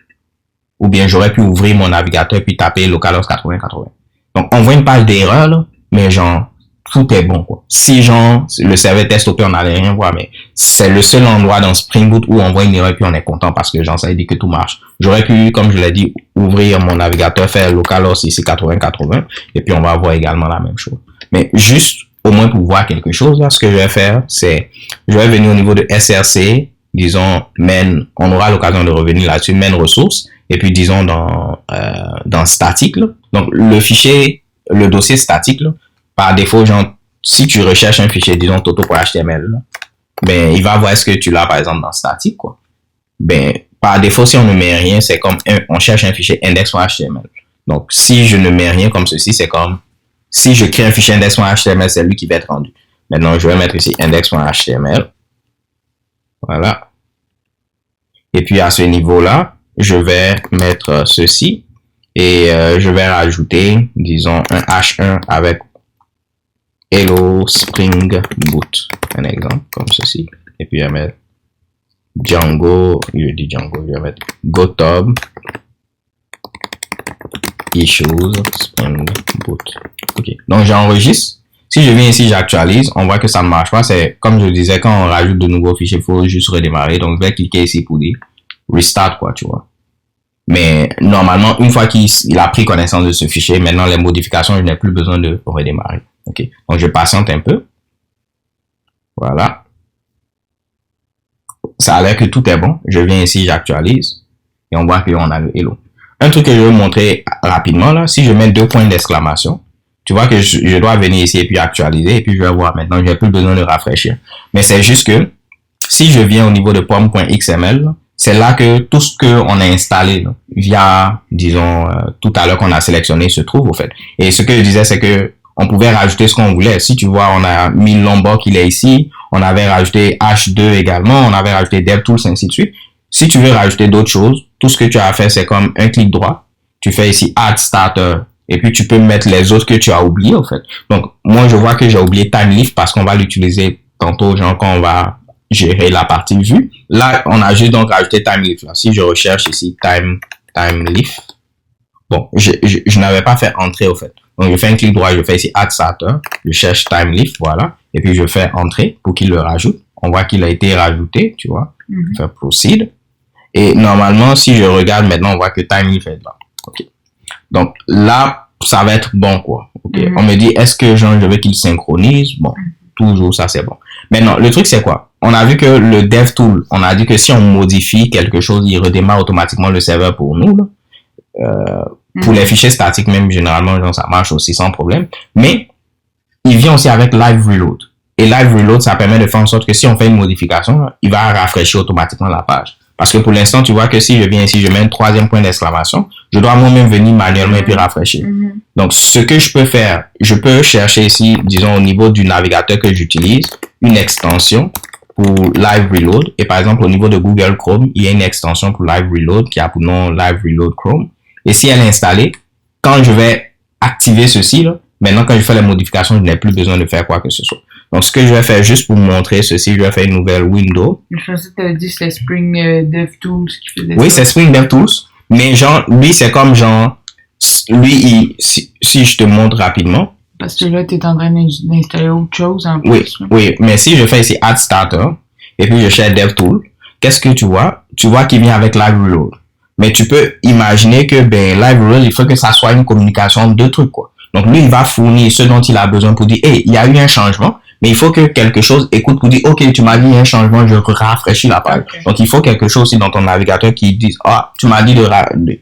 Ou bien, j'aurais pu ouvrir mon navigateur puis taper localhost 8080. Donc, on voit une page d'erreur là, mais genre tout est bon, quoi. Si, genre, le serveur test OP, on n'allait rien voir, mais c'est le seul endroit dans Spring Boot où on voit une erreur puis on est content parce que, genre, ça veut dire que tout marche. J'aurais pu, comme je l'ai dit, ouvrir mon navigateur, faire localhost ici 8080, et puis on va voir également la même chose. Mais juste, au moins pour voir quelque chose, là, ce que je vais faire, c'est, je vais venir au niveau de SRC, disons, main, on aura l'occasion de revenir là-dessus, main ressources, et puis, disons, dans statique, là. Donc, le fichier, le dossier statique, là, par défaut, genre, si tu recherches un fichier, disons, toto.html, ben, il va voir ce que tu l'as, par exemple, dans statique, quoi. Ben, par défaut, si on ne met rien, c'est comme on cherche un fichier index.html. Donc, si je ne mets rien comme ceci, c'est comme, si je crée un fichier index.html, c'est lui qui va être rendu. Maintenant, je vais mettre ici index.html. Voilà. Et puis, à ce niveau-là, je vais mettre ceci. Et je vais rajouter, disons, un H1 avec Hello Spring Boot, un exemple, comme ceci. Et puis, je vais mettre Django, je vais mettre GitHub Issues Spring Boot. Ok, donc j'enregistre. Si je viens ici, j'actualise, on voit que ça ne marche pas. C'est comme je disais, quand on rajoute de nouveaux fichiers, il faut juste redémarrer. Donc, je vais cliquer ici pour dire restart, quoi, tu vois. Mais normalement, une fois qu'il a pris connaissance de ce fichier, maintenant les modifications, je n'ai plus besoin de redémarrer. Ok, donc je patiente un peu. Voilà. Ça a l'air que tout est bon. Je viens ici, j'actualise. Et on voit qu'on a le hello. Un truc que je veux montrer rapidement, là, si je mets 2 points d'exclamation, tu vois que je dois venir ici et puis actualiser. Et puis je vais voir maintenant, je n'ai plus besoin de rafraîchir. Mais c'est juste que, si je viens au niveau de pom.xml, c'est là que tout ce qu'on a installé là, via, disons, tout à l'heure qu'on a sélectionné se trouve au fait. Et ce que je disais, c'est que on pouvait rajouter ce qu'on voulait. Si tu vois, on a mis Lombok, il est ici. On avait rajouté H2 également. On avait rajouté DevTools, ainsi de suite. Si tu veux rajouter d'autres choses, tout ce que tu as à faire, c'est comme un clic droit. Tu fais ici Add Starter. Et puis, tu peux mettre les autres que tu as oubliés, au fait. Donc, moi, je vois que j'ai oublié TimeLeaf parce qu'on va l'utiliser tantôt, genre, quand on va gérer la partie vue. Là, on a juste donc rajouté TimeLeaf. Là. Si je recherche ici TimeLeaf, bon, je n'avais pas fait entrer, au fait. Donc, je fais un clic droit, je fais ici Add Starter. Je cherche TimeLeaf, voilà. Et puis, je fais entrer pour qu'il le rajoute. On voit qu'il a été rajouté, tu vois. Je fais proceed. Et normalement, si je regarde maintenant, on voit que time il fait là. OK. Donc, là, ça va être bon, quoi. OK. On me dit, est-ce que genre, je veux qu'il synchronise? Bon, toujours, ça, c'est bon. Maintenant, le truc, c'est quoi? On a vu que le DevTool, on a dit que si on modifie quelque chose, il redémarre automatiquement le serveur pour nous, là. Pour les fichiers statiques, même, généralement, genre, ça marche aussi sans problème. Mais, il vient aussi avec Live Reload. Et Live Reload, ça permet de faire en sorte que si on fait une modification, il va rafraîchir automatiquement la page. Parce que pour l'instant, tu vois que si je viens ici, je mets un 3e point d'exclamation, je dois moi-même venir manuellement et puis rafraîchir. Donc, ce que je peux faire, je peux chercher ici, disons, au niveau du navigateur que j'utilise, une extension pour Live Reload. Et par exemple, au niveau de Google Chrome, il y a une extension pour Live Reload qui a pour nom Live Reload Chrome. Et si elle est installée, quand je vais activer ceci, là, maintenant, quand je fais les modifications, je n'ai plus besoin de faire quoi que ce soit. Donc, ce que je vais faire juste pour vous montrer ceci, je vais faire une nouvelle window. Je pensais que tu avais dit que c'était Spring DevTools qui faisait Oui, ça. c'est Spring DevTools. Mais genre, lui, c'est comme genre, lui, si je te montre rapidement. Parce que là, tu es en train d'installer autre chose en Oui, plus. oui, mais si je fais ici Add Starter, et puis je cherche DevTool, qu'est-ce que tu vois? Tu vois qu'il vient avec Live Reload. Mais tu peux imaginer que, ben, Live Reload, il faut que ça soit une communication de deux trucs, quoi. Donc, lui, il va fournir ce dont il a besoin pour dire, hey, il y a eu un changement, mais il faut que quelque chose écoute pour dire, ok, tu m'as dit un changement, je rafraîchis la page. Okay. Donc, il faut quelque chose aussi dans ton navigateur qui dise, ah, tu m'as dit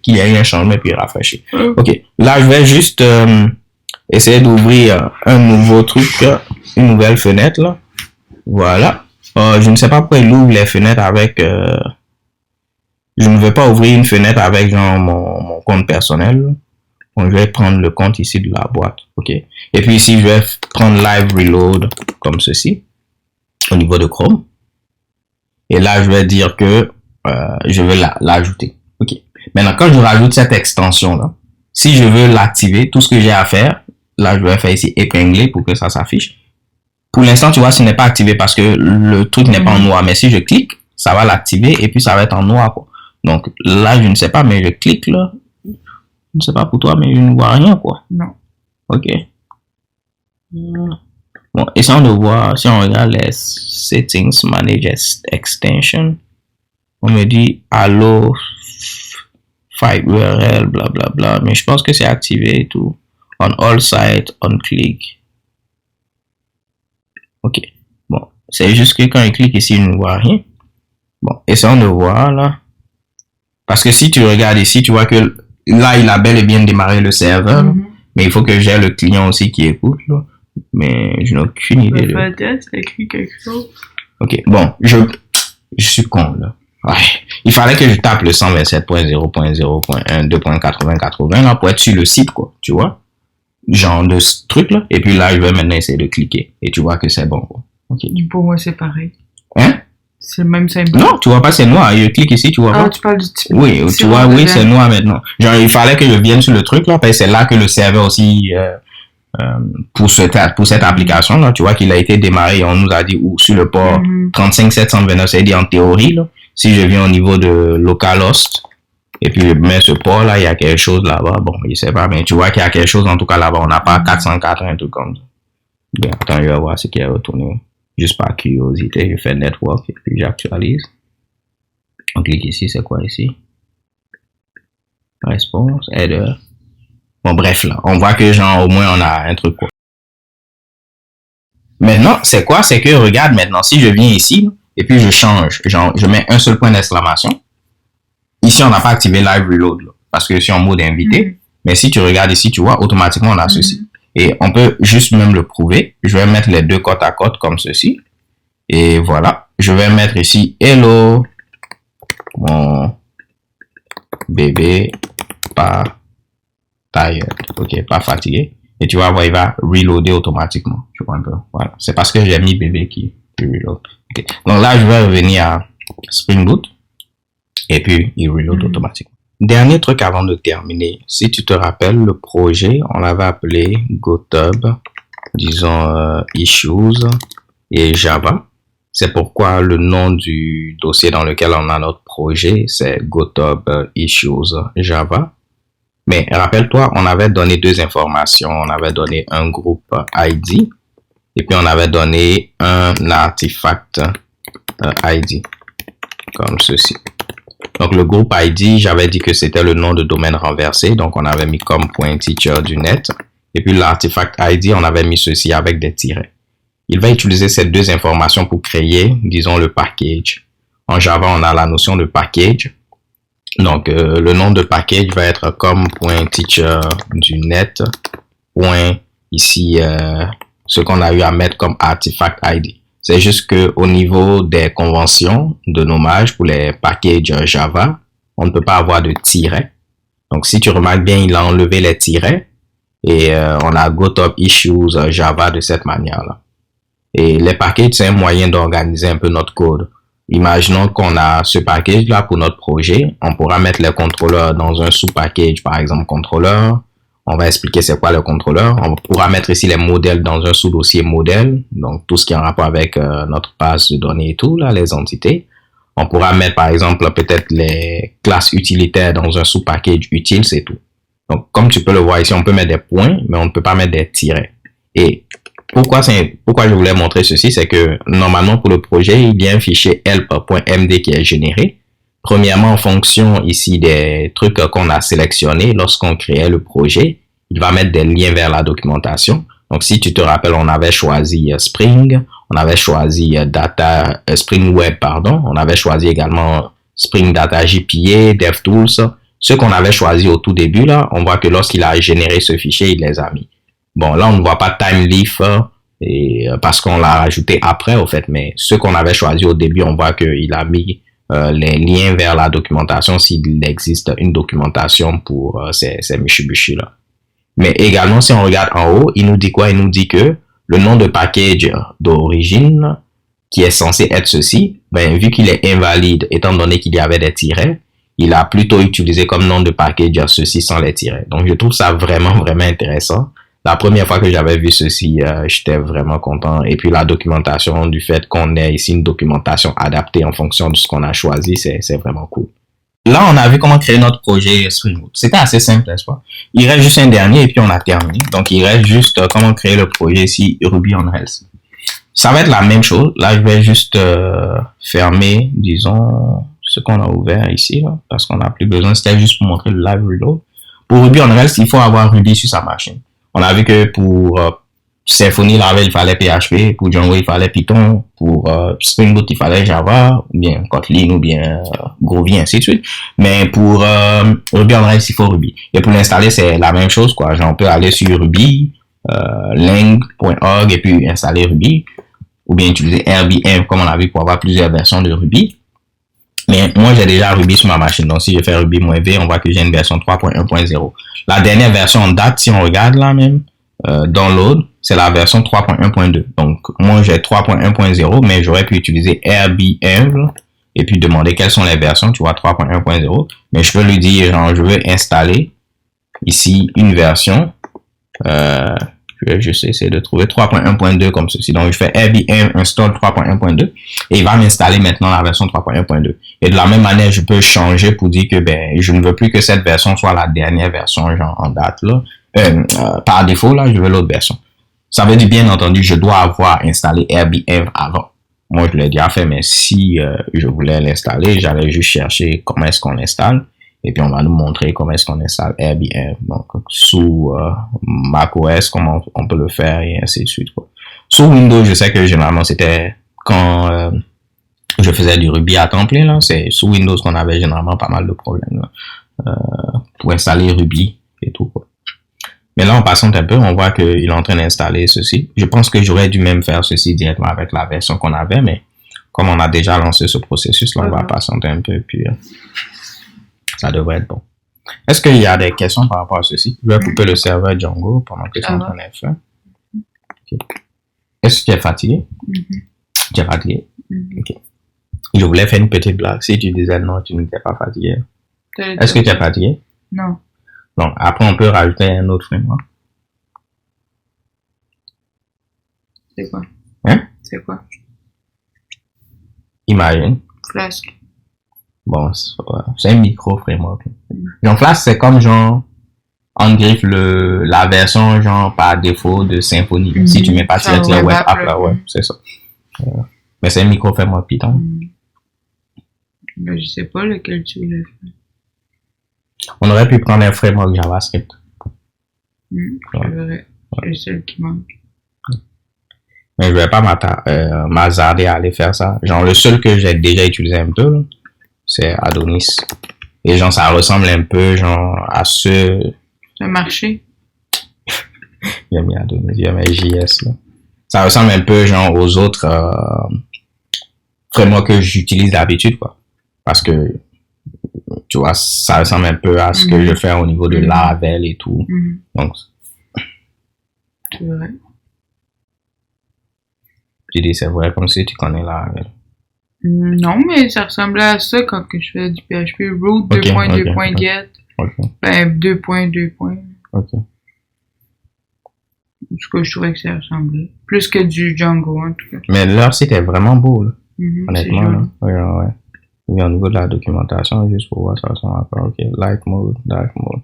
qu'il y a eu un changement, puis rafraîchir. Ok. Là, je vais juste essayer d'ouvrir un nouveau truc, une nouvelle fenêtre, là. Voilà. Je ne sais pas pourquoi il ouvre les fenêtres avec... Je ne veux pas ouvrir une fenêtre avec genre mon compte personnel. Donc, je vais prendre le compte ici de la boîte. OK. Et puis ici, je vais prendre Live Reload comme ceci au niveau de Chrome. Et là, je vais dire que je veux l'ajouter. OK. Maintenant, quand je rajoute cette extension-là, si je veux l'activer, tout ce que j'ai à faire, là, je vais faire ici épingler pour que ça s'affiche. Pour l'instant, tu vois, ce n'est pas activé parce que le truc n'est pas en noir. Mais si je clique, ça va l'activer et puis ça va être en noir, quoi. Donc là, je ne sais pas, mais je clique là. Je ne sais pas pour toi, mais je ne vois rien, quoi. Non. OK. Bon, essayons de voir, si on regarde les settings, manage extension, on me dit allo file URL, blablabla, bla, bla, mais je pense que c'est activé et tout. On all sites, on click. OK. Bon, c'est juste que quand je clique ici, je ne vois rien. Bon, essayons de voir là. Parce que si tu regardes ici, tu vois que là, il a bel et bien démarré le serveur. Mais il faut que j'ai le client aussi qui écoute. Là. Mais je n'ai aucune idée. Peut-être, c'est écrit quelque chose. OK, bon, je suis con, là. Ouais. Il fallait que je tape le 127.0.0.1 2.80.80 là pour être sur le site, quoi. Tu vois? Genre de ce truc-là. Et puis là, je vais maintenant essayer de cliquer. Et tu vois que c'est bon, quoi. OK. Pour moi, c'est pareil. Hein? C'est le même symbole. Non, tu vois pas, c'est noir. Je clique ici, tu vois pas. Ah, tu parles du type. Oui, tu vois, oui, c'est noir maintenant. Genre, il fallait que je vienne sur le truc, là, parce que c'est là que le serveur aussi, pour cette application, là, tu vois qu'il a été démarré, on nous a dit, ou sur le port 35729, c'est-à-dire en théorie, là, si je viens au niveau de localhost, et puis je mets ce port, là, il y a quelque chose là-bas, bon, je sais pas, mais tu vois qu'il y a quelque chose, en tout cas, là-bas, on n'a pas 404, un truc comme ça. Bien, attends, je vais voir ce qui est retourné. Juste par curiosité, je fais network et puis j'actualise. On clique ici, c'est quoi ici? Response, header. Bon, bref, là, on voit que genre, au moins, on a un truc, quoi. Maintenant, c'est quoi? C'est que, regarde, maintenant, si je viens ici, et puis je change, genre, je mets un seul point d'exclamation. Ici, on n'a pas activé Live Reload, là, parce que je suis en mode invité. Mais si tu regardes ici, tu vois, automatiquement, on a ceci. Et on peut juste même le prouver. Je vais mettre les deux côte à côte comme ceci. Et voilà. Je vais mettre ici hello. Mon bébé pas tired. Ok, pas fatigué. Et tu vas voir, il va reloader automatiquement. Tu vois un peu. Voilà. C'est parce que j'ai mis bébé qui reload. Okay. Donc là, je vais revenir à Spring Boot. Et puis, il reload automatiquement. Dernier truc avant de terminer, si tu te rappelles, le projet, on l'avait appelé GoTub, disons Issues et Java. C'est pourquoi le nom du dossier dans lequel on a notre projet, c'est GoTub Issues Java. Mais rappelle-toi, on avait donné deux informations. On avait donné un groupe ID Et puis, on avait donné un artefact ID, comme ceci. Donc, le groupe ID, j'avais dit que c'était le nom de domaine renversé. Donc, on avait mis comme .teacher du net. Et puis, l'artefact ID, on avait mis ceci avec des tirets. Il va utiliser ces deux informations pour créer, disons, le package. En Java, on a la notion de package. Donc, le nom de package va être comme .teacher du net. Ici, ce qu'on a eu à mettre comme artifact ID. C'est juste que au niveau des conventions de nommage pour les packages Java, on ne peut pas avoir de tiret. Donc, si tu remarques bien, il a enlevé les tirets et on a GoTop Issues Java de cette manière-là. Et les packages, c'est un moyen d'organiser un peu notre code. Imaginons qu'on a ce package-là pour notre projet. On pourra mettre les contrôleurs dans un sous-package, par exemple, contrôleur. On va expliquer c'est quoi le contrôleur. On pourra mettre ici les modèles dans un sous-dossier modèle. Donc, tout ce qui est en rapport avec notre base de données et tout, là, les entités. On pourra mettre, par exemple, peut-être les classes utilitaires dans un sous-package utile, c'est tout. Donc, comme tu peux le voir ici, on peut mettre des points, mais on ne peut pas mettre des tirets. Et pourquoi je voulais montrer ceci, c'est que normalement pour le projet, il y a un fichier help.md qui est généré. Premièrement, en fonction ici des trucs qu'on a sélectionnés lorsqu'on créait le projet, il va mettre des liens vers la documentation. Donc, si tu te rappelles, on avait choisi Spring, on avait choisi Spring Web, pardon. On avait choisi également Spring Data JPA, DevTools. Ce qu'on avait choisi au tout début, là, on voit que lorsqu'il a généré ce fichier, il les a mis. Bon, là, on ne voit pas TimeLeaf parce qu'on l'a rajouté après, au fait. Mais ce qu'on avait choisi au début, on voit qu'il a mis les liens vers la documentation s'il existe une documentation pour ces Mitsubishi-là. Mais également, si on regarde en haut, il nous dit quoi? Il nous dit que le nom de package d'origine, qui est censé être ceci, ben, vu qu'il est invalide, étant donné qu'il y avait des tirets, il a plutôt utilisé comme nom de package ceci sans les tirets. Donc, je trouve ça vraiment, vraiment intéressant. La première fois que j'avais vu ceci, j'étais vraiment content. Et puis la documentation, du fait qu'on ait ici une documentation adaptée en fonction de ce qu'on a choisi, c'est vraiment cool. Là, on a vu comment créer notre projet Spring Boot. C'était assez simple, n'est-ce pas? Il reste juste un dernier et puis on a terminé. Donc, il reste juste comment créer le projet ici, Ruby on Rails. Ça va être la même chose. Là, je vais juste fermer, disons, ce qu'on a ouvert ici, là, parce qu'on n'a plus besoin. C'était juste pour montrer le live reload. Pour Ruby on Rails, il faut avoir Ruby sur sa machine. On a vu que pour Symfony, Laravel, il fallait PHP. Pour Django, il fallait Python. Pour Spring Boot, il fallait Java, ou bien Kotlin, ou bien Groovy, ainsi de suite. Mais pour Ruby on Rails, il faut Ruby. Et pour l'installer, c'est la même chose, quoi. Genre, on peut aller sur Ruby, lang.org, et puis installer Ruby. Ou bien utiliser RBM, comme on a vu, pour avoir plusieurs versions de Ruby. Mais moi, j'ai déjà Ruby sur ma machine. Donc, si je fais Ruby-V, on voit que j'ai une version 3.1.0. La dernière version en date, si on regarde là même, download, c'est la version 3.1.2. Donc, moi, j'ai 3.1.0, mais j'aurais pu utiliser RBM et puis demander quelles sont les versions, tu vois, 3.1.0. Mais je peux lui dire, genre, je veux installer ici une version. Je sais essayer de trouver 3.1.2 comme ceci. Donc, je fais RBM install 3.1.2 et il va m'installer maintenant la version 3.1.2. Et de la même manière, je peux changer pour dire que ben je ne veux plus que cette version soit la dernière version genre en date là. Par défaut là, je veux l'autre version. Ça veut dire bien entendu, je dois avoir installé RBM avant. Moi, je l'ai déjà fait, mais si je voulais l'installer, j'allais juste chercher comment est-ce qu'on l'installe. Et puis, on va nous montrer comment est-ce qu'on installe RBM. Donc, sous macOS, comment on peut le faire et ainsi de suite, quoi. Sous Windows, je sais que généralement, c'était quand je faisais du Ruby à temps plein, là. C'est sous Windows qu'on avait généralement pas mal de problèmes pour installer Ruby et tout, quoi. Mais là, en passant un peu, on voit qu'il est en train d'installer ceci. Je pense que j'aurais dû même faire ceci directement avec la version qu'on avait, mais comme on a déjà lancé ce processus, là, on va patienter un peu, puis ça devrait être bon. Est-ce qu'il y a des questions par rapport à ceci? Je vais couper le serveur Django pendant que c'est en train d'être fait. Okay. Est-ce que tu es fatigué? Tu es fatigué? Ok. Je voulais faire une petite blague. Si tu disais non, tu n'étais pas fatigué. Est-ce que tu es fatigué? Non. Donc, après, on peut rajouter un autre framework. C'est quoi? Hein? C'est quoi? Imagine. Flask. Bon, c'est un micro framework. Genre Flask, c'est comme genre, en griffe la version genre par défaut de Symfony. Si tu mets pas web app là, ouais, c'est ça. Mais c'est un micro-framework Python. Ben, je sais pas lequel tu voulais faire. On aurait pu prendre un framework JavaScript. C'est vrai. C'est le seul qui manque. Mais je vais pas m'hasarder à aller faire ça. Genre, le seul que j'ai déjà utilisé un peu, là, c'est Adonis. Et genre, ça ressemble un peu, genre, à ce... Ça a marché? J'ai mis Adonis, j'ai mis JS, là. Ça ressemble un peu, genre, aux autres frameworks que j'utilise d'habitude, quoi. Parce que, tu vois, ça ressemble un peu à ce que je fais au niveau de Laravel et tout. Donc, c'est vrai. Tu dis, c'est vrai, comme si tu connais Laravel. Non, mais ça ressemblait à ça quand que je fais du PHP. Root 2.2.get. Ben, 2.2. Ok. Ce que je trouvais que ça ressemblait. Plus que du Django, en tout cas. Mais leur site est vraiment beau, là. Honnêtement, là. Ouais. Et au niveau de la documentation, juste pour voir ça ressemble à quoi. Ok, light mode, dark mode.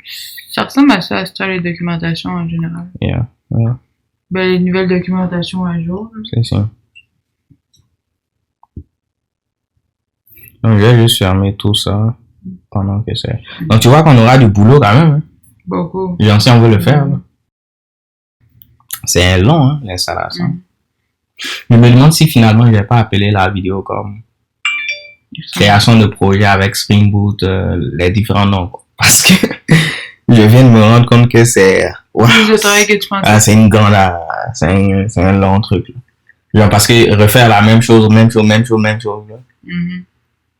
Ça ressemble à ça, c'est les documentations en général. Yeah. Ben, les nouvelles documentations à jour. C'est ça. Donc, je vais juste fermer tout ça pendant que c'est... Donc, tu vois qu'on aura du boulot quand même. Hein? Beaucoup. Genre, si on veut le faire, là. C'est long, hein, l'installation. Je me demande si finalement, je vais pas appeler la vidéo comme création de projet avec Spring Boot, les différents noms. Parce que je viens de me rendre compte que c'est... Wow, plus de travail que tu penses. Ah, c'est une grande... C'est un long truc. Là. Genre, parce que refaire la même chose. Là.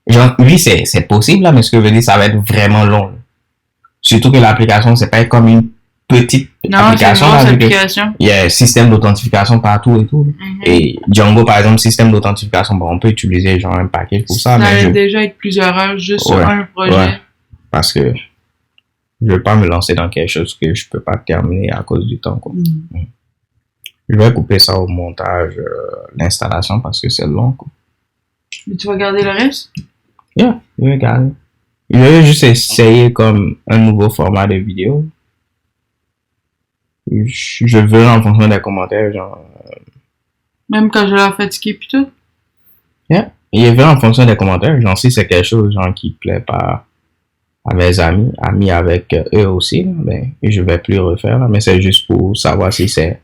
Genre, oui, c'est possible, là, mais ce que je veux dire, ça va être vraiment long. Là. Surtout que l'application, c'est pas comme une petite application. Non, c'est une grosse application. Il y a un système d'authentification partout et tout. Et Django, par exemple, système d'authentification, bon, on peut utiliser genre un paquet pour ça. Ça va déjà être plusieurs heures juste sur un projet. Ouais, parce que je vais pas me lancer dans quelque chose que je peux pas terminer à cause du temps. Quoi. Je vais couper ça au montage, l'installation, parce que c'est long. Quoi. Mais tu vas garder le reste? Yeah, je vais garder. Je vais juste essayer comme un nouveau format de vidéo. Je veux en fonction des commentaires, genre... Même quand je l'ai fatigué pis tout? Yeah. Je veux en fonction des commentaires, genre si c'est quelque chose genre qui plaît pas à mes amis avec eux aussi, là, ben je vais plus refaire, là, mais c'est juste pour savoir si c'est...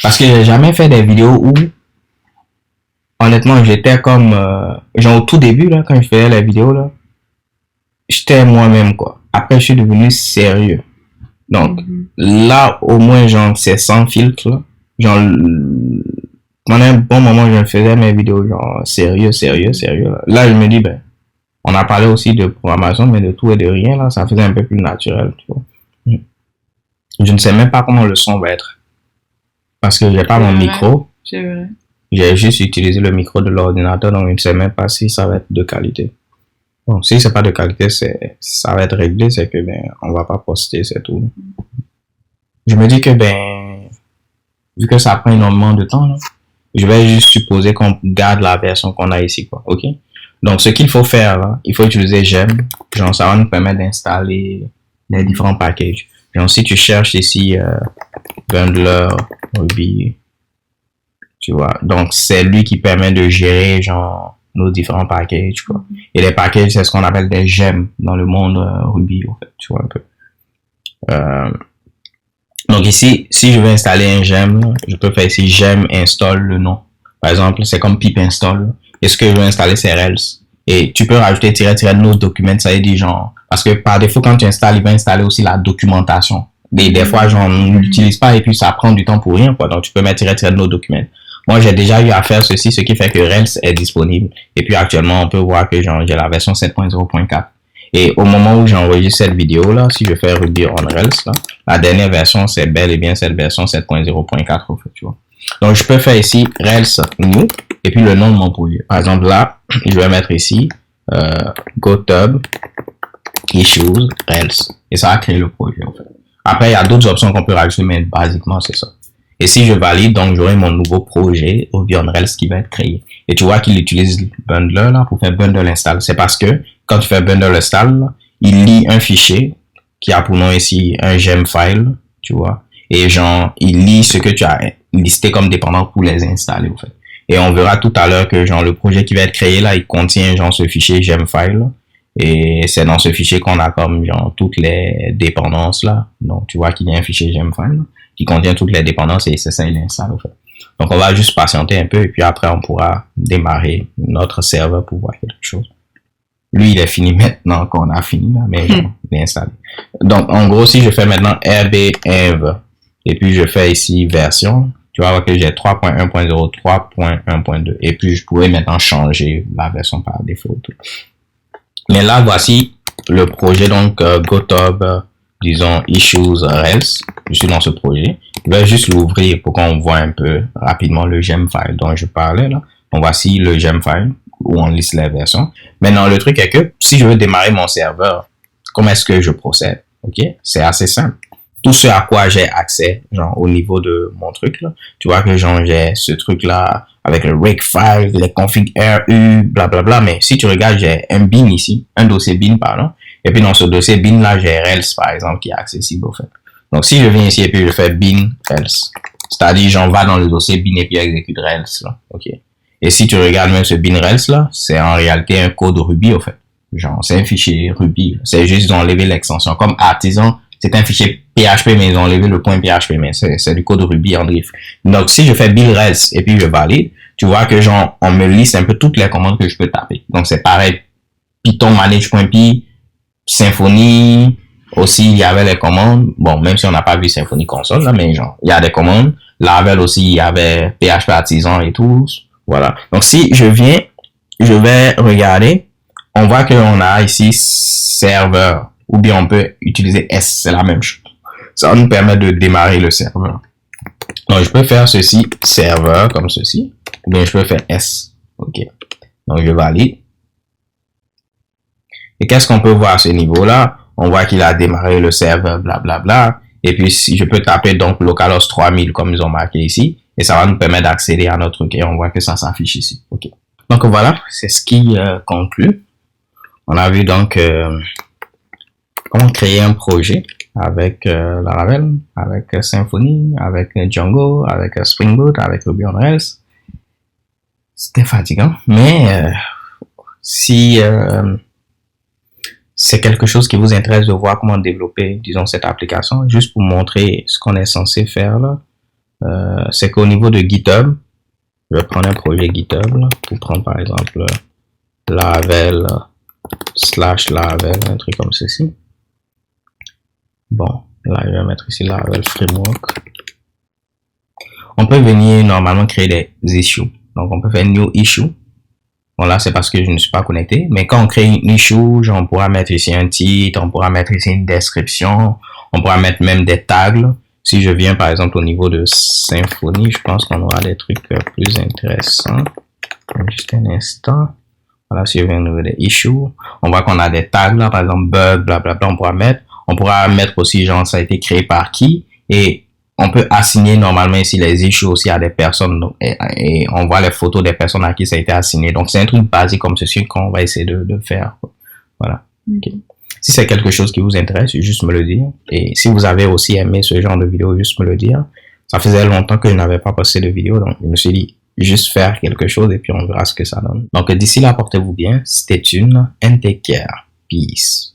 Parce que j'ai jamais fait des vidéos où, honnêtement, j'étais comme... genre au tout début, là, quand je faisais les vidéos, là, j'étais moi-même, quoi. Après, je suis devenu sérieux. Donc, là, au moins, genre, c'est sans filtre, là. Genre, pendant un bon moment, je faisais mes vidéos, genre, sérieux, là. Là, je me dis, ben, on a parlé aussi de programmation, mais de tout et de rien, là, ça faisait un peu plus naturel, tu vois. Je ne sais même pas comment le son va être. Parce que j'ai pas mon micro. C'est vrai. J'ai juste utilisé le micro de l'ordinateur, donc je ne sais même pas si ça va être de qualité. Bon, si c'est pas de qualité, ça va être réglé, c'est que, ben, on va pas poster, c'est tout. Je me dis que, ben, vu que ça prend énormément de temps, là, je vais juste supposer qu'on garde la version qu'on a ici, quoi, ok? Donc, ce qu'il faut faire, là, il faut utiliser Gem. Genre, ça va nous permettre d'installer les différents packages. Donc, si tu cherches ici, Bundler, Ruby, tu vois. Donc, c'est lui qui permet de gérer, genre, nos différents packages, quoi. Et les packages, c'est ce qu'on appelle des gemmes dans le monde Ruby, en fait, tu vois, un peu. Donc ici, si je veux installer un gem, je peux faire ici gem install le nom. Par exemple, c'est comme pip install. Et ce que je veux installer, c'est Rails. Et tu peux rajouter -- nos documents, ça veut dire genre, parce que par défaut, quand tu installes, il va installer aussi la documentation. Des fois, genre, on l'utilise pas et puis ça prend du temps pour rien, quoi. Donc, tu peux mettre -- nos documents. Moi, j'ai déjà eu à faire ceci, ce qui fait que Rails est disponible. Et puis, actuellement, on peut voir que genre, j'ai la version 7.0.4. Et au moment où j'enregistre cette vidéo là, si je fais Ruby on Rails là, la dernière version c'est bel et bien cette version 7.0.4 en fait, tu vois. Donc je peux faire ici Rails new et puis le nom de mon projet. Par exemple là, je vais mettre ici GoTub issues Rails et ça va créer le projet en fait. Après il y a d'autres options qu'on peut rajouter mais basiquement c'est ça. Et si je valide, donc j'aurai mon nouveau projet Ruby on Rails qui va être créé. Et tu vois qu'il utilise Bundler là pour faire bundle install. C'est parce que quand tu fais bundle install, il lit un fichier qui a pour nom ici un gem file, tu vois. Et genre, il lit ce que tu as listé comme dépendant pour les installer, en fait. Et on verra tout à l'heure que genre le projet qui va être créé là, il contient genre ce fichier gemfile. Et c'est dans ce fichier qu'on a comme genre toutes les dépendances là. Donc tu vois qu'il y a un fichier gemfile qui contient toutes les dépendances et c'est ça il installe en fait. Donc on va juste patienter un peu et puis après on pourra démarrer notre serveur pour voir quelque chose. Lui il est fini maintenant qu'on a fini là, mais genre, il est installé. Donc en gros si je fais maintenant rbinv et puis je fais ici version, tu vas voir que j'ai 3.1.0, 3.1.2 et puis je pourrais maintenant changer la version par défaut. Tout. Mais là, voici le projet, donc GitHub, disons, issues Rails. Je suis dans ce projet. Je vais juste l'ouvrir pour qu'on voit un peu rapidement le gemfile dont je parlais là. Donc, voici le gemfile où on liste les versions. Maintenant, le truc est que si je veux démarrer mon serveur, comment est-ce que je procède? Ok, c'est assez simple. Tout ce à quoi j'ai accès, genre au niveau de mon truc là, tu vois que genre j'ai ce truc là avec le rake file, les config RU, blablabla, mais si tu regardes j'ai un bin ici, un dossier bin pardon, et puis dans ce dossier bin là j'ai Rails par exemple qui est accessible au fait. Donc si je viens ici et puis je fais bin Rails, c'est-à-dire j'en vais dans le dossier bin et puis exécute Rails là, ok. Et si tu regardes même ce bin Rails là, c'est en réalité un code Ruby au fait, genre c'est un fichier Ruby, c'est juste ils ont enlevé l'extension comme artisan. C'est un fichier PHP, mais ils ont enlevé le point PHP, mais c'est du code Ruby en drift. Donc, si je fais build Rails et puis je valide, tu vois que genre, on me liste un peu toutes les commandes que je peux taper. Donc, c'est pareil. Python manage.py, Symfony, aussi, il y avait les commandes. Bon, même si on n'a pas vu Symfony console, là, mais genre, il y a des commandes. Laravel aussi, il y avait PHP artisan et tout. Voilà. Donc, si je viens, je vais regarder. On voit qu'on a ici serveur. Ou bien on peut utiliser S, c'est la même chose. Ça va nous permettre de démarrer le serveur. Donc je peux faire ceci, serveur, comme ceci. Ou bien je peux faire S. Ok. Donc je valide. Et qu'est-ce qu'on peut voir à ce niveau-là? On voit qu'il a démarré le serveur, blablabla. Et puis si je peux taper donc localhost 3000 comme ils ont marqué ici. Et ça va nous permettre d'accéder à notre truc. Et on voit que ça s'affiche ici. Ok. Donc voilà, c'est ce qui conclut. On a vu donc... comment créer un projet avec Laravel, avec Symfony, avec Django, avec Spring Boot, avec Ruby on Rails. C'était fatigant, mais si c'est quelque chose qui vous intéresse de voir comment développer, disons, cette application, juste pour montrer ce qu'on est censé faire là, c'est qu'au niveau de GitHub, je vais prendre un projet GitHub là, pour prendre par exemple Laravel /Laravel, un truc comme ceci. Bon, là, je vais mettre ici Laravel Framework. On peut venir normalement créer des issues. Donc, on peut faire New Issue. Bon, là, c'est parce que je ne suis pas connecté. Mais quand on crée une issue, genre, on pourra mettre ici un titre, on pourra mettre ici une description, on pourra mettre même des tags. Si je viens, par exemple, au niveau de Symfony, je pense qu'on aura des trucs plus intéressants. Juste un instant. Voilà, si je viens au niveau des issues, on voit qu'on a des tags là, par exemple, bug, blablabla, on pourra mettre aussi, genre, ça a été créé par qui, et on peut assigner normalement ici les issues aussi à des personnes, donc, et on voit les photos des personnes à qui ça a été assigné. Donc, c'est un truc basique comme ceci qu'on va essayer de faire. Voilà. Okay. Si c'est quelque chose qui vous intéresse, juste me le dire. Et si vous avez aussi aimé ce genre de vidéo, juste me le dire. Ça faisait longtemps que je n'avais pas posté de vidéo, donc je me suis dit, juste faire quelque chose et puis on verra ce que ça donne. Donc, d'ici là, portez-vous bien. Stay tuned and take care. Peace.